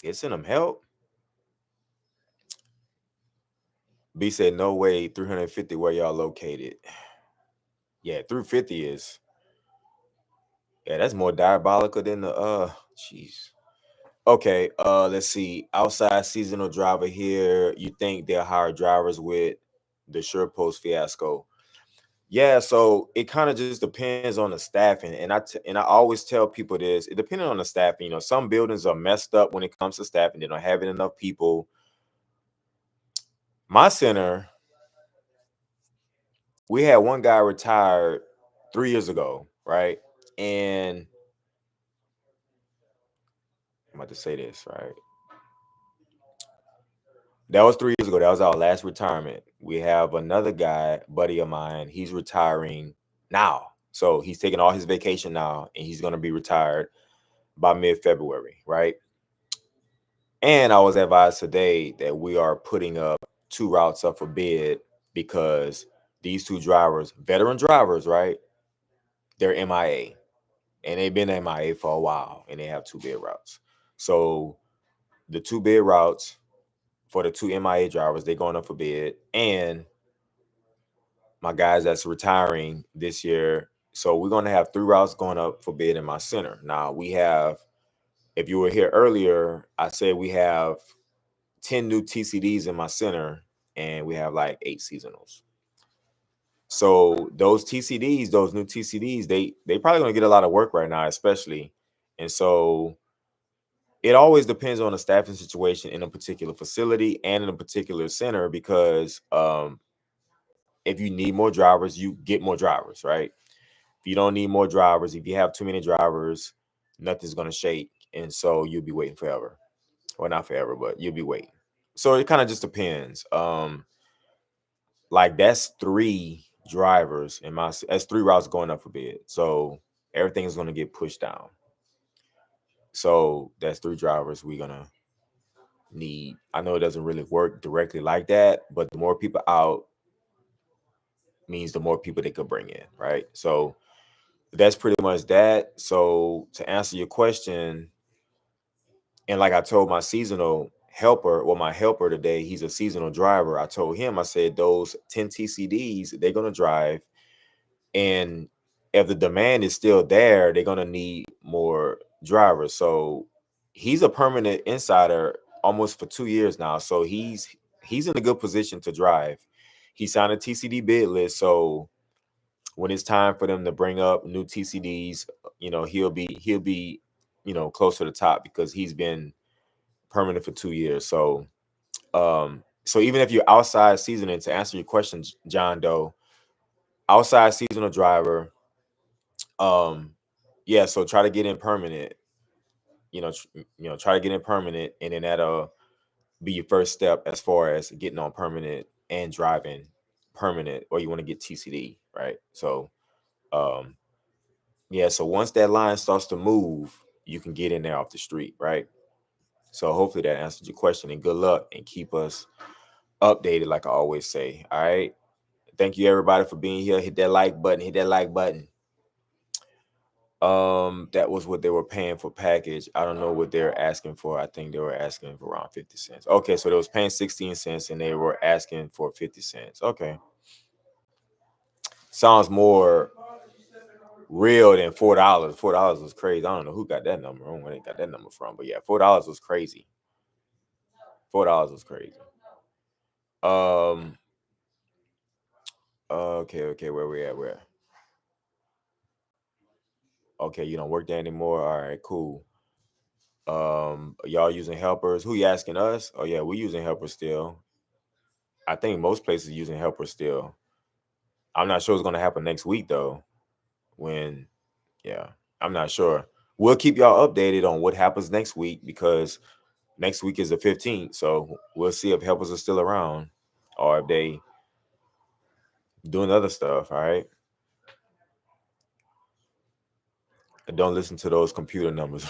They sent him help. B said, no way, 350 where y'all located. Yeah, 350 is. Yeah, that's more diabolical than the jeez. Okay, let's see. Outside seasonal driver here. You think they'll hire drivers with the Surepost fiasco. Yeah, so it kind of just depends on the staffing, and I always tell people this. It depends on the staffing. You know, some buildings are messed up when it comes to staffing. They don't have enough people. My center, we had one guy retired 3 years ago, right? And I'm about to say this, right? That was 3 years ago. That was our last retirement. We have another guy, buddy of mine. He's retiring now. So he's taking all his vacation now, and he's going to be retired by mid-February, right? And I was advised today that we are putting up 2 routes up for bid because these 2 drivers, veteran drivers, right? They're MIA, and they've been MIA for a while, and they have 2 bid routes. So the 2 bid routes for the 2 MIA drivers, they're going up for bid, and my guys that's retiring this year. So we're going to have 3 routes going up for bid in my center. Now we have, if you were here earlier, I said we have 10 new TCDs in my center, and we have like 8 seasonals. So those TCDs, those new TCDs, they probably gonna get a lot of work right now, especially. And so it always depends on the staffing situation in a particular facility and in a particular center, because if you need more drivers, you get more drivers, right? If you don't need more drivers, if you have too many drivers, nothing's gonna shake, and so you'll be waiting forever. Well, not forever, but you'll be waiting. So it kind of just depends. Like that's 3 drivers in my, that's 3 routes going up for bid. So everything is gonna get pushed down. So that's 3 drivers we're gonna need. I know it doesn't really work directly like that, but the more people out means the more people they could bring in, right? So that's pretty much that. So to answer your question, and like I told my seasonal helper, well, my helper today, he's a seasonal driver. I told him, I said, those 10 TCDs, they're going to drive. And if the demand is still there, they're going to need more drivers. So he's a permanent insider almost for 2 years now. So he's in a good position to drive. He signed a TCD bid list. So when it's time for them to bring up new TCDs, you know, he'll be, you know, close to the top because he's been permanent for 2 years. So so even if you're outside seasoning, to answer your question, John Doe, outside seasonal driver, yeah, so try to get in permanent, try to get in permanent, and then that'll be your first step as far as getting on permanent and driving permanent, or you want to get TCD, right? So yeah, so once that line starts to move, you can get in there off the street, right? So hopefully that answered your question, and good luck, and keep us updated like I always say. All right. Thank you everybody for being here. Hit that like button. Hit that like button. That was what they were paying for package. I don't know what they're asking for. I think they were asking for around 50 cents. Okay, so they was paying 16 cents and they were asking for 50 cents. Okay. Sounds more real than $4. $4 was crazy. I don't know who got that number. I don't know where they got that number from, but yeah, $4 was crazy. $4 was crazy. Okay, where we at? Where? Okay, you don't work there anymore. All right, cool. Y'all using helpers? Who you asking us? Oh yeah, we're using helpers still. I think most places using helpers still. I'm not sure what's gonna happen next week though. When, yeah, I'm not sure. We'll keep y'all updated on what happens next week, because next week is the 15th. So we'll see if helpers are still around or if they doing other stuff. All right. And don't listen to those computer numbers.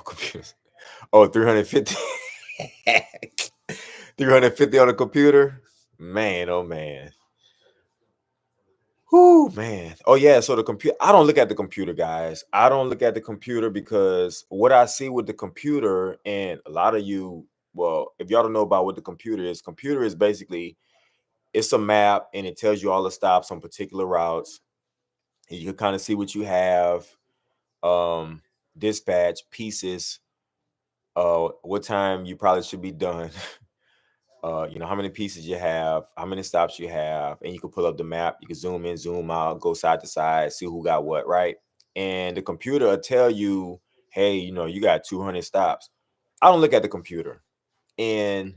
Computers. Oh, 350. 350 on the computer. Man, oh man. Whoo, man. Oh yeah. So the computer, I don't look at the computer, guys. I don't look at the computer because what I see with the computer, and a lot of you, well, if y'all don't know about what the computer is basically, it's a map and it tells you all the stops on particular routes. And you can kind of see what you have, dispatch pieces, what time you probably should be done. you know, how many pieces you have, how many stops you have, and you can pull up the map. You can zoom in, zoom out, go side to side, see who got what, right? And the computer will tell you, hey, you know, you got 200 stops. I don't look at the computer. And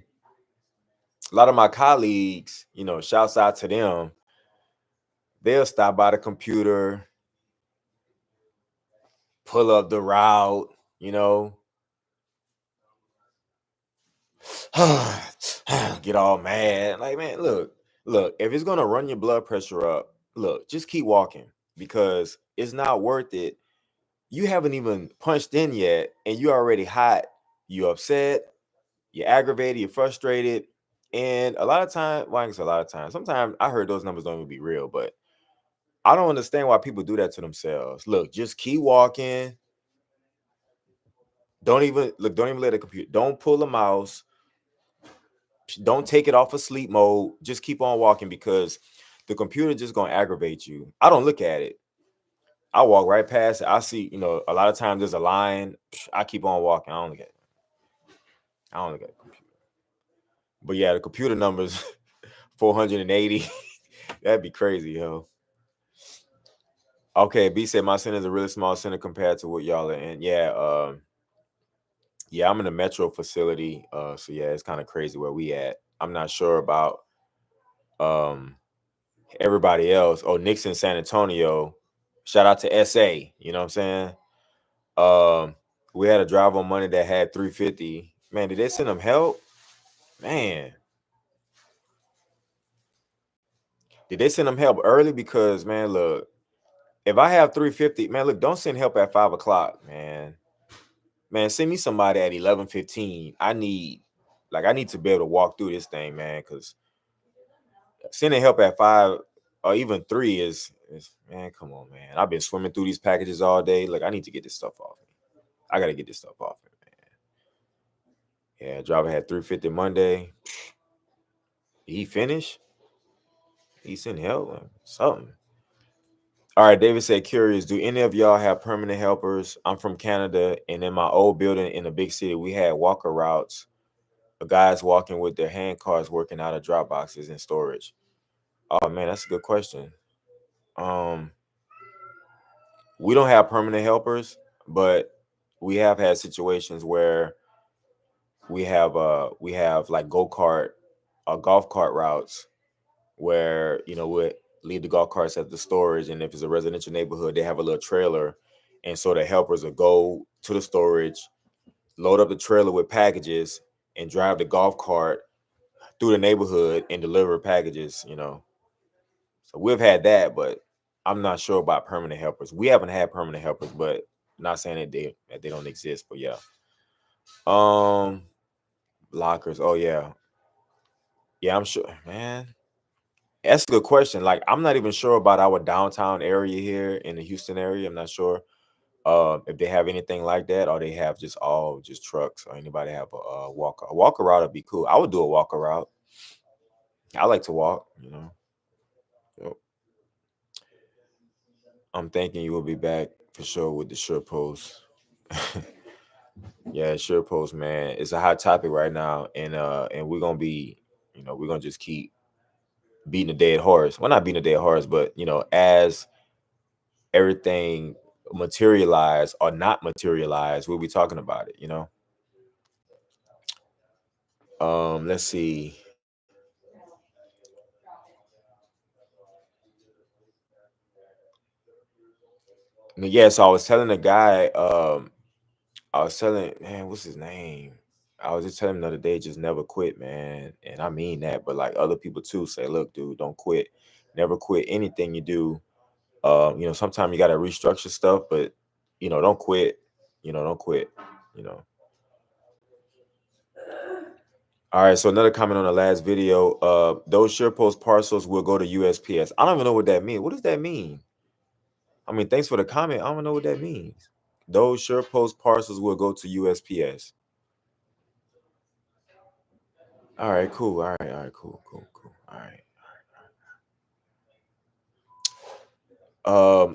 a lot of my colleagues, you know, shouts out to them, they'll stop by the computer, pull up the route, you know, get all mad. Like, man, look, if it's gonna run your blood pressure up, look, just keep walking because it's not worth it. You haven't even punched in yet, and you're already hot. You're upset, you're aggravated, you're frustrated. And a lot of times, well, I guess a lot of times, sometimes I heard those numbers don't even be real, but I don't understand why people do that to themselves. Look, just keep walking. Don't even let the computer, don't pull the mouse, don't take it off of sleep mode. Just keep on walking because the computer just gonna aggravate you. I don't look at it. I walk right past it. I see, you know, a lot of times there's a line. I keep on walking. I don't look at the computer. But yeah, the computer numbers 480. That'd be crazy, yo. Okay, B said my center is a really small center compared to what y'all are in. Yeah, yeah, I'm in a metro facility. So yeah, it's kind of crazy where we at. I'm not sure about um everybody else. Oh, Nixon, San Antonio. Shout out to SA. You know what I'm saying? Um, we had a drive on Monday that had 350. Man, did they send them help? Man, did they send them help early? Because man, look, if I have 350, man, look, don't send help at 5 o'clock, man. Man, send me somebody at 11:15. I need to be able to walk through this thing, man. Because sending help at 5 or even 3 is man, come on, man. I've been swimming through these packages all day. Like, I need to get this stuff off me. I gotta get this stuff off me, man. Yeah, driver had 350 Monday. He finished. He sent help. Something. All right, David said, curious, do any of y'all have permanent helpers? I'm from Canada, and in my old building in a big city, we had walker routes. Guys walking with their hand cars working out of drop boxes in storage. Oh man, that's a good question. Um, we don't have permanent helpers, but we have had situations where we have like go-kart or golf cart routes where you know we leave the golf carts at the storage, and if it's a residential neighborhood, they have a little trailer, and so the helpers will go to the storage, load up the trailer with packages, and drive the golf cart through the neighborhood and deliver packages. You know, so we've had that, but I'm not sure about permanent helpers. We haven't had permanent helpers, but not saying that they don't exist. But yeah, um, lockers. Oh yeah, yeah. I'm sure, man. That's a good question. Like, I'm not even sure about our downtown area here in the Houston area. I'm not sure if they have anything like that, or they have just all just trucks, or anybody have a walker. A walker route would be cool. I would do a walker route. I like to walk. You know. Yep. I'm thinking you will be back for sure with the Surepost. Yeah, Surepost, man. It's a hot topic right now, and we're gonna be, you know, we're gonna just keep beating a dead horse. Well, not beating a dead horse, but you know, as everything materialize or not materialize, we'll be talking about it, you know. Let's see. Yeah, so I was telling the guy, I was telling, man, what's his name? I was just telling him the other day, just never quit, man. And I mean that, but like other people too say, look, dude, don't quit. Never quit anything you do. You know, sometimes you gotta restructure stuff, but you know, don't quit. You know, don't quit. You know. All right, so another comment on the last video. Those SurePost parcels will go to USPS. I don't even know what that means. What does that mean? I mean, thanks for the comment. I don't know what that means. Those SurePost parcels will go to USPS. All right, cool. All right, cool, cool, cool. All right.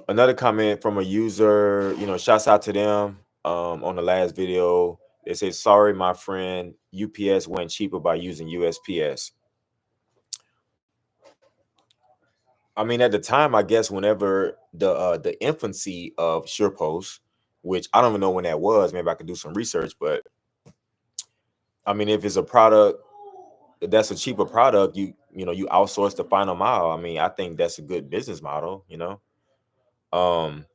Another comment from a user, you know, shouts out to them on the last video. They say, sorry, my friend, UPS went cheaper by using USPS. I mean, at the time, I guess whenever the infancy of Surepost, which I don't even know when that was, maybe I could do some research, but I mean, if it's a product that's a cheaper product, you outsource the final mile. I mean, I think that's a good business model, Um,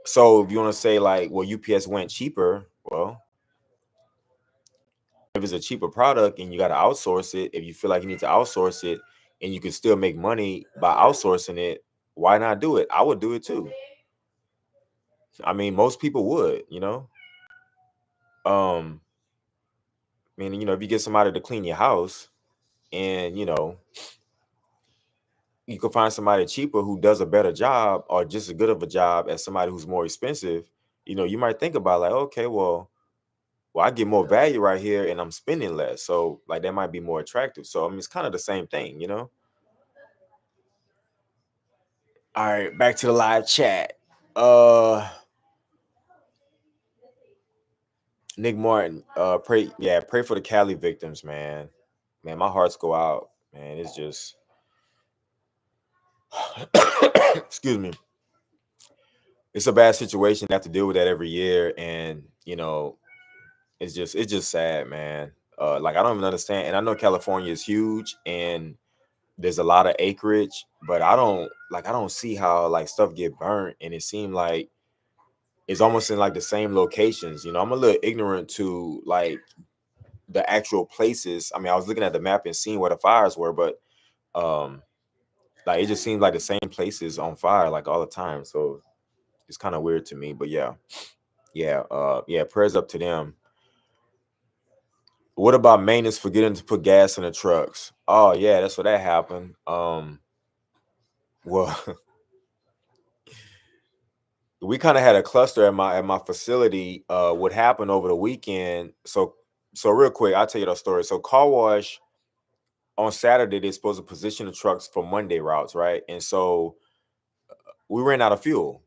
so if you want to say like, well, UPS went cheaper, well, if it's a cheaper product and you got to outsource it, if you feel like you need to outsource it and you can still make money by outsourcing it, why not do it? I would do it too. I mean, most people would. Meaning, if you get somebody to clean your house and, you can find somebody cheaper who does a better job or just as good of a job as somebody who's more expensive, you might think about like, okay, well, I get more value right here and I'm spending less. So like that might be more attractive. So I mean, it's kind of the same thing. All right, back to the live chat. Nick Martin, pray for the Cali victims, man. Man, my hearts go out, man. It's just excuse me. It's a bad situation to have to deal with that every year. And it's just sad, man. Like I don't even understand. And I know California is huge and there's a lot of acreage, but I don't see how like stuff get burnt. And it seemed like it's almost in like the same locations. I'm a little ignorant to like the actual places. I mean, I was looking at the map and seeing where the fires were, but um like it just seems like the same places on fire like all the time. So it's kind of weird to me. But yeah, prayers up to them. What about maintenance forgetting to put gas in the trucks? Oh yeah, that's what that happened. Well, we kind of had a cluster at my facility. What happened over the weekend? So real quick, I'll tell you the story. So car wash on Saturday, they're supposed to position the trucks for Monday routes, right? And so we ran out of fuel.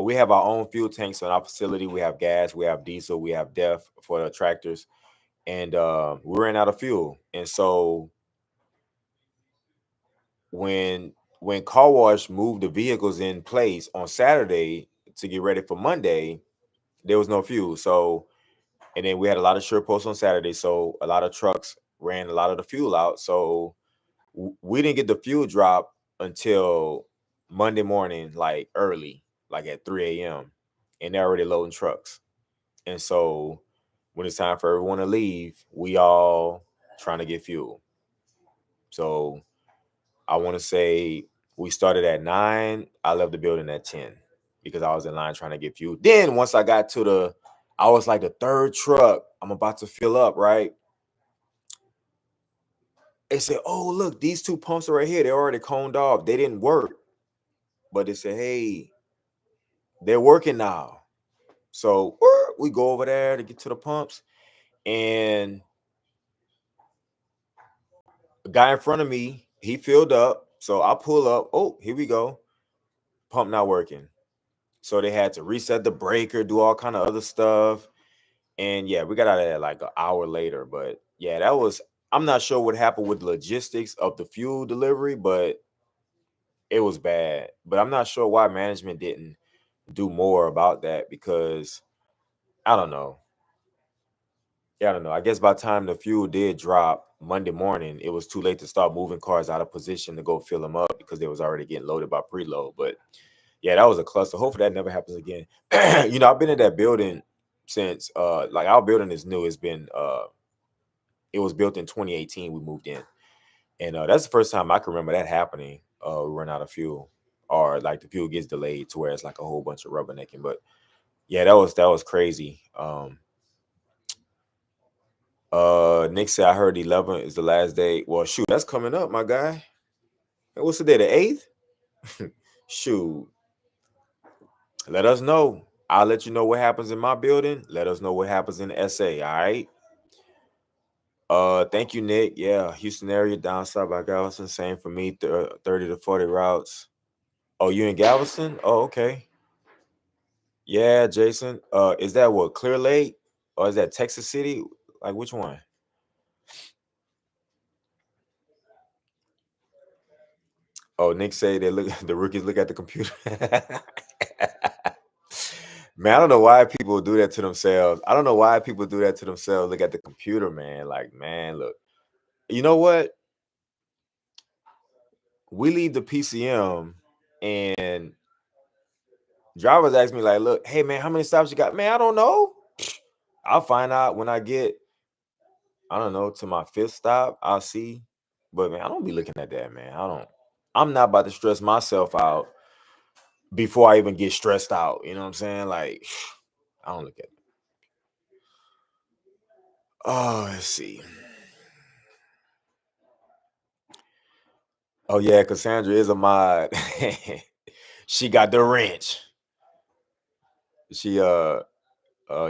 We have our own fuel tanks in our facility. We have gas, we have diesel, we have DEF for the tractors, and we ran out of fuel. And so when car wash moved the vehicles in place on Saturday to get ready for Monday, there was no fuel. So and then we had a lot of Surepost on Saturday, so a lot of trucks ran a lot of the fuel out. So we didn't get the fuel drop until Monday morning, like early, like at 3 a.m. And they're already loading trucks. And so when it's time for everyone to leave, we all trying to get fuel. So I want to say we started at 9. I left the building at 10 because I was in line trying to get fuel. Then once I was like the third truck, I'm about to fill up, right? They said, oh, look, these two pumps are right here. They're already coned off. They didn't work. But they said, hey, they're working now. So we go over there to get to the pumps. And the guy in front of me, he filled up. So I pull up. Oh, here we go. Pump not working. So they had to reset the breaker, do all kind of other stuff. And yeah, we got out of there like an hour later. But yeah, I'm not sure what happened with the logistics of the fuel delivery, but it was bad. But I'm not sure why management didn't do more about that because I don't know. Yeah, I don't know. I guess by the time the fuel did drop Monday morning, it was too late to start moving cars out of position to go fill them up because they was already getting loaded by preload. But yeah, that was a cluster. Hopefully that never happens again. I've been in that building since like our building is new. It was built in 2018. We moved in. And that's the first time I can remember that happening. We run out of fuel or like the fuel gets delayed to where it's like a whole bunch of rubbernecking. But yeah, that was crazy. Nick said I heard 11 is the last day. Well, shoot, that's coming up, my guy. What's the day? The 8th? Shoot. Let us know. I'll let you know what happens in my building. Let us know what happens in SA. All right. Thank you, Nick. Yeah, Houston area down south by Galveston. Same for me. 30 to 40 routes. Oh, you in Galveston? Oh, okay. Yeah, Jason. Is that what, Clear Lake? Or is that Texas City? Like which one? Oh, Nick say they look the rookies look at the computer. Man, I don't know why people do that to themselves. I don't know why people do that to themselves. Look at the computer, man. Like, man, look. You know what? We leave the PCM and drivers ask me, like, look, hey man, how many stops you got? Man, I don't know. I'll find out when I get, I don't know, to my fifth stop. I'll see. But man, I don't be looking at that, man. I'm not about to stress myself out before I even get stressed out. You know what I'm saying? Like, I don't look at it. Oh, let's see. Oh yeah, Cassandra is a mod. She got the wrench. She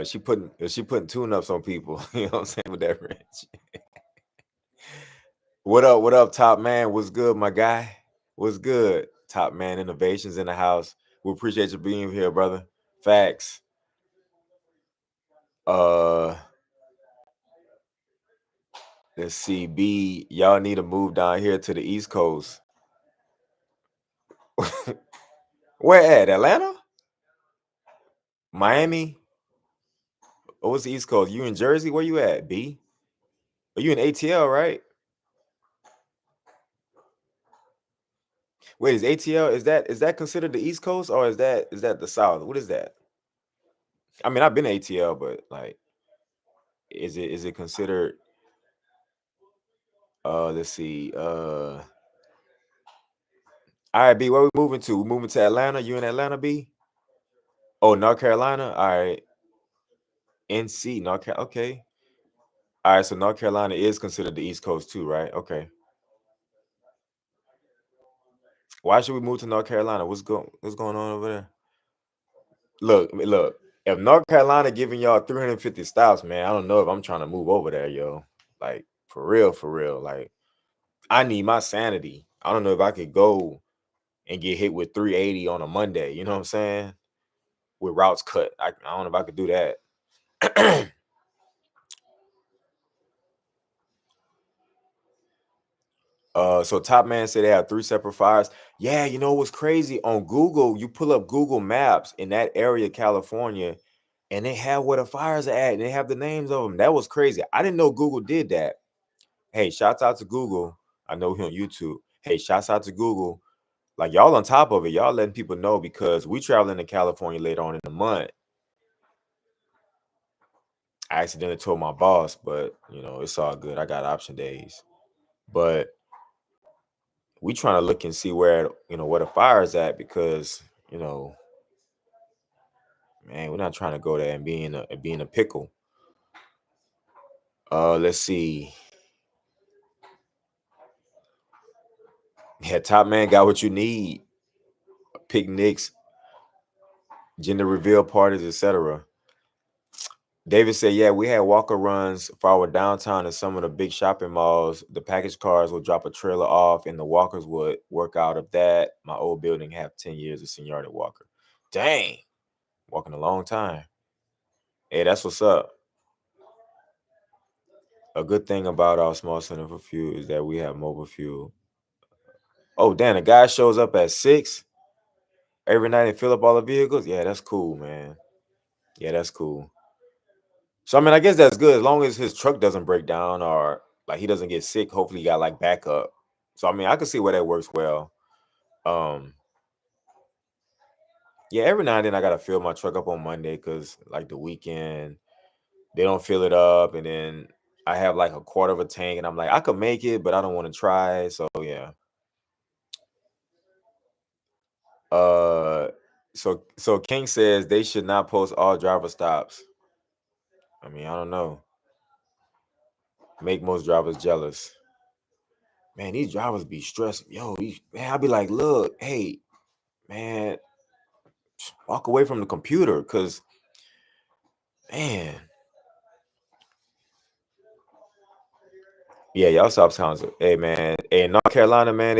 she putting tune-ups on people. You know what I'm saying, with that wrench. What up, top man? What's good, my guy? What's good? Top man innovations in the house. We appreciate you being here, brother. Facts. Uh let's see. B, y'all need to move down here to the East Coast. Where at? Atlanta? Miami? Oh, what's the East Coast? You in Jersey? Where you at, B? Are you in ATL, right? Wait, is ATL, is that considered the East Coast, or is that the South? What is that? I mean, I've been to ATL, but like, is it considered? Let's see. All right, B. Where we moving to? We moving to Atlanta. You in Atlanta, B? Oh, North Carolina. All right, NC, North Carolina. Okay. All right, so North Carolina is considered the East Coast too, right? Okay. Why should we move to North Carolina? What's going on over there? Look. If North Carolina giving y'all 350 stops, man, I don't know if I'm trying to move over there, yo. Like, for real, for real. Like, I need my sanity. I don't know if I could go and get hit with 380 on a Monday. You know what I'm saying? With routes cut. I don't know if I could do that. So Top Man said they have 3 separate fires. Yeah, you know what's crazy? On Google, you pull up Google Maps in that area, California, and they have where the fires are at, and they have the names of them. That was crazy. I didn't know Google did that. Hey, shouts out to Google. I know he on YouTube. Hey, shouts out to Google. Like, y'all on top of it. Y'all letting people know, because we traveling to California later on in the month. I accidentally told my boss, but it's all good. I got option days. But we trying to look and see where the fire is at, because you know man, we're not trying to go there and be in a pickle. Let's see. Yeah, Top Man got what you need: picnics, gender reveal parties, etc. David said, yeah, we had walker runs for our downtown and some of the big shopping malls. The package cars would drop a trailer off and the walkers would work out of that. My old building have 10 years of seniority walker. Dang, walking a long time. Hey, that's what's up. A good thing about our small center for fuel is that we have mobile fuel. Oh, damn, the guy shows up at 6 every night and fill up all the vehicles. Yeah, that's cool, man. Yeah, that's cool. So, I mean, I guess that's good as long as his truck doesn't break down, or like he doesn't get sick. Hopefully, he got like backup. So, I mean, I can see where that works well. Um, yeah, every now and then I gotta fill my truck up on Monday, because like the weekend they don't fill it up, and then I have like a quarter of a tank, and I'm like, I could make it, but I don't want to try. So yeah. Uh, so King says they should not post all driver stops. I mean, I don't know. Make most drivers jealous. Man, these drivers be stressed. Yo, man, I'll be like, look, hey, man, walk away from the computer, because, man, yeah, y'all stop sounds. Hey, man, hey, in North Carolina, man,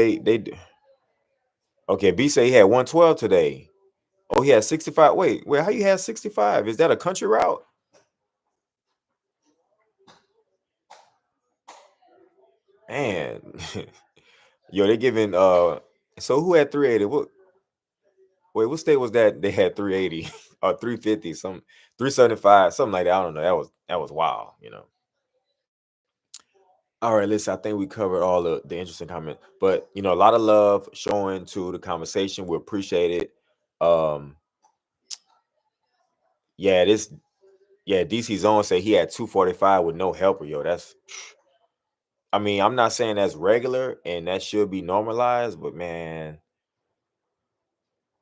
okay, B say he had 112 today. Oh, he had 65. Wait, how you had 65? Is that a country route? Man, yo, they giving so who had 380? What state was that they had 380 or 350, some 375, something like that. I don't know. That was wild, you know. All right, listen, I think we covered all the interesting comments, but a lot of love showing to the conversation. We appreciate it. Um, yeah, DC Zone said he had 245 with no helper. Yo, I mean, I'm not saying that's regular and that should be normalized, but man,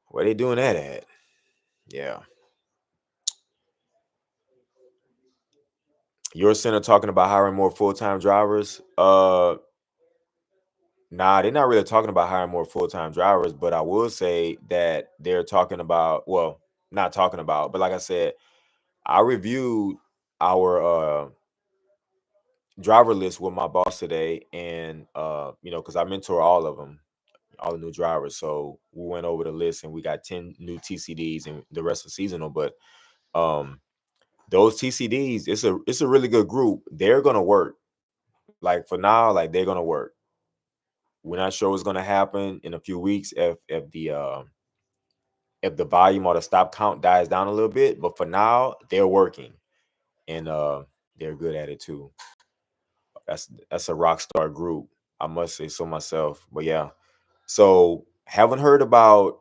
where they doing that at? Yeah. Your center talking about hiring more full-time drivers. Nah, they're not really talking about hiring more full-time drivers, but I will say that they're talking about, well, not talking about, but like I said, I reviewed our driver list with my boss today, and because I mentor all of them, all the new drivers. So we went over the list and we got 10 new TCDs and the rest are seasonal. But um those TCDs, it's a really good group. They're gonna work. Like for now, like they're gonna work. We're not sure what's gonna happen in a few weeks if the volume or the stop count dies down a little bit, but for now, they're working and they're good at it too. That's a rock star group. I must say so myself. But yeah. So haven't heard about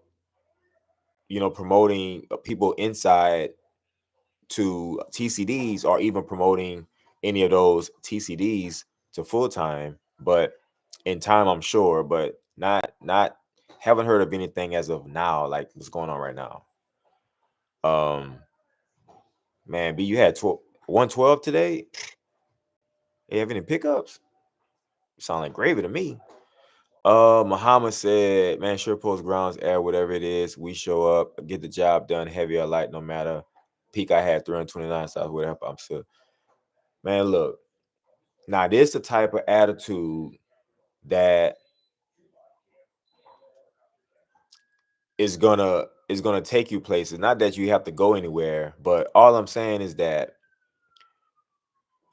promoting people inside to TCDs or even promoting any of those TCDs to full time, but in time I'm sure, but not haven't heard of anything as of now, like what's going on right now. Um Man, B, you had 112 today. You have any pickups? Sound like gravy to me. Muhammad said, man, sure post grounds air, whatever it is. We show up, get the job done, heavy or light, no matter. Peak I had 329 south, whatever. I'm still, man, look. Now, this the type of attitude that is gonna take you places. Not that you have to go anywhere, but all I'm saying is that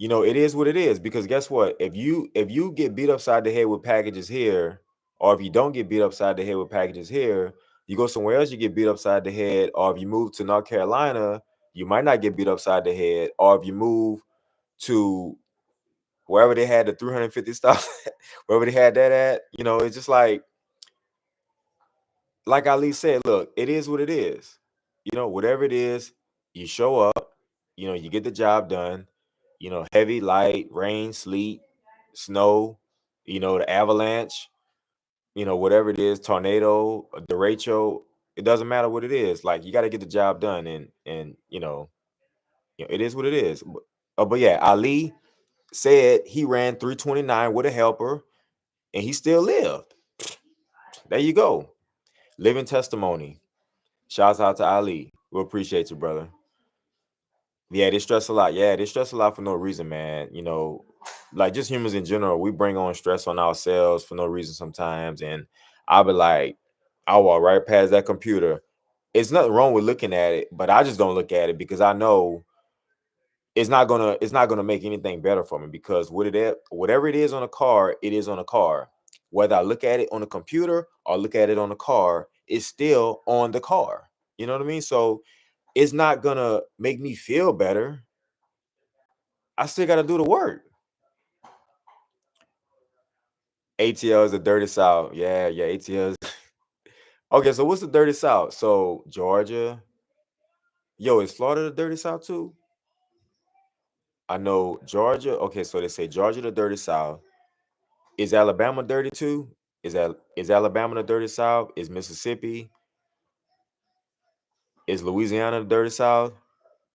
it is what it is. Because guess what? If you get beat upside the head with packages here, or if you don't get beat upside the head with packages here, you go somewhere else, you get beat upside the head. Or if you move to North Carolina, you might not get beat upside the head. Or if you move to wherever they had the 350 stuff, wherever they had that at, it's just like Ali said, look, it is what it is. Whatever it is, you show up, you get the job done, heavy, light, rain, sleet, snow, the avalanche, whatever it is, tornado, a derecho, it doesn't matter what it is. Like you got to get the job done and it is what it is. But yeah, Ali said he ran 329 with a helper and he still lived. There you go. Living testimony. Shouts out to Ali. We appreciate you, brother. Yeah, they stress a lot. Yeah, they stress a lot for no reason, man. Like just humans in general, we bring on stress on ourselves for no reason sometimes. And I'll be like, I'll walk right past that computer. It's nothing wrong with looking at it, but I just don't look at it because I know it's not gonna make anything better for me because whatever it is on a car, it is on a car. Whether I look at it on a computer or look at it on the car, it's still on the car. You know what I mean? So it's not gonna make me feel better. I still gotta do the work. ATL is a dirty south. Yeah, ATL is okay. So what's the dirty south? So Georgia. Yo, is Florida the dirty south too? I know Georgia. Okay, so they say Georgia the dirty south. Is Alabama dirty too? Is Alabama the dirty south? Is Mississippi? Is Louisiana the dirty south?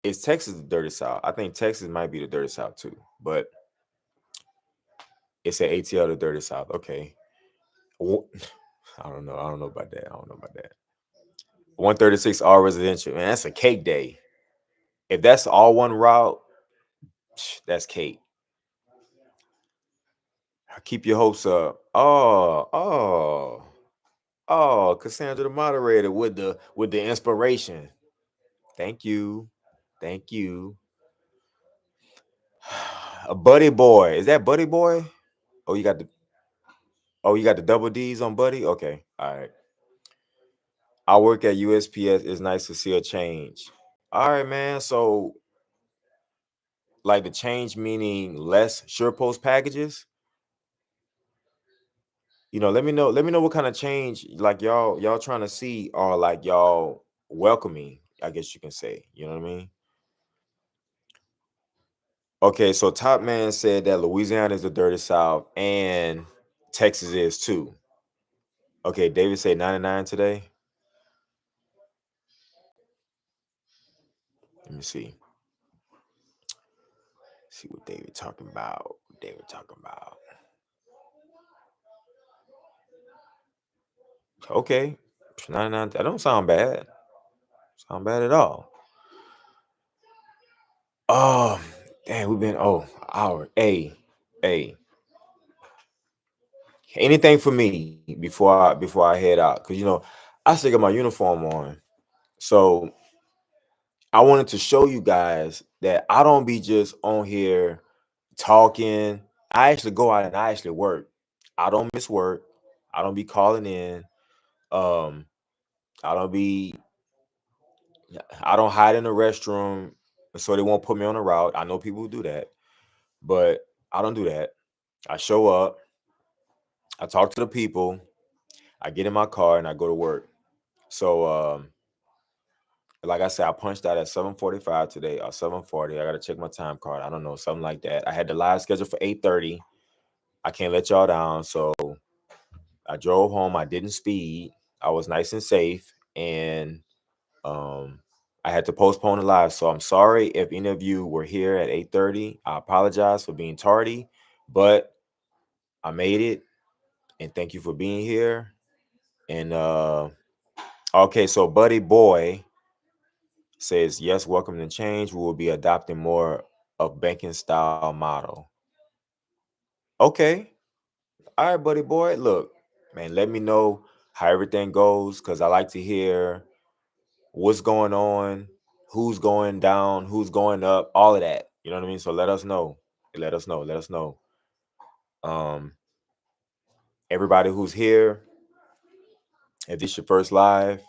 Is Texas the dirty south? I think Texas might be the dirty south too, but it's an ATL the dirty south. Okay. I don't know. I don't know about that. I don't know about that. 136 all residential. Man, that's a cake day. If that's all one route, that's cake. Keep your hopes up. Oh. Oh, Cassandra, the moderator, with the inspiration. Thank you, thank you. A Buddy Boy, is that Buddy Boy? Oh, you got the double D's on Buddy. Okay, all right. I work at USPS. It's nice to see a change. All right, man. So, like the change meaning less Surepost packages. Let me know. Let me know what kind of change like y'all trying to see, or like y'all welcoming. I guess you can say. You know what I mean? Okay, so Top Man said that Louisiana is the dirty South and Texas is too. Okay, David said 99 today. Let me see. See what David talking about. David talking about. Okay, 99. That don't sound bad. Sound bad at all. Oh, damn, we've been hour. Hey. Anything for me before I head out, because I still got my uniform on. So I wanted to show you guys that I don't be just on here talking. I actually go out and I actually work. I don't miss work. I don't be calling in. Um, I don't be. I don't hide in the restroom so they won't put me on the route. I know people who do that, but I don't do that. I show up. I talk to the people. I get in my car and I go to work. So, like I said, I punched out at 7:45 today or 7:40. I gotta check my time card. I don't know, something like that. I had the live schedule for 8:30. I can't let y'all down, so I drove home. I didn't speed. I was nice and safe, and I had to postpone the live. So I'm sorry if any of you were here at 8:30. I apologize for being tardy, but I made it, and thank you for being here. And okay, so Buddy Boy says, yes, welcome to change. We will be adopting more of banking style model. Okay. All right, Buddy Boy. Look, man, let me know how everything goes, because I like to hear what's going on, who's going down, who's going up, all of that. You know what I mean? So let us know. Let us know. Let us know. Um, Everybody who's here, if this your first live,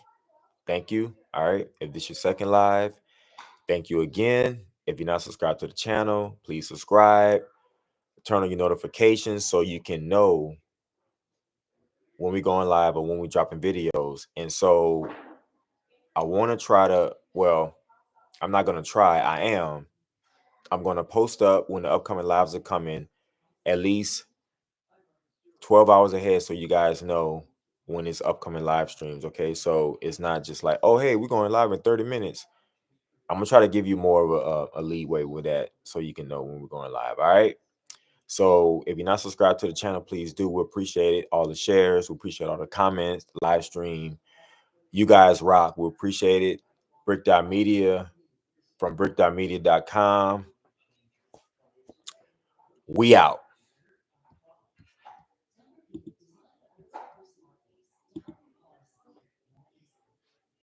thank you. All right. If this your second live, thank you again. If you're not subscribed to the channel, please subscribe. Turn on your notifications so you can know when we going live or when we dropping videos. And so I want to try to, well, I'm not going to try. I'm going to post up when the upcoming lives are coming at least 12 hours ahead, so you guys know when it's upcoming live streams. Okay. So it's not just like, oh, hey, we're going live in 30 minutes. I'm going to try to give you more of a leeway with that so you can know when we're going live. All right. So if you're not subscribed to the channel, please do. We appreciate it. All the shares. We appreciate all the comments, the live stream. You guys rock. We appreciate it. Brick.media from brick.media.com. We out.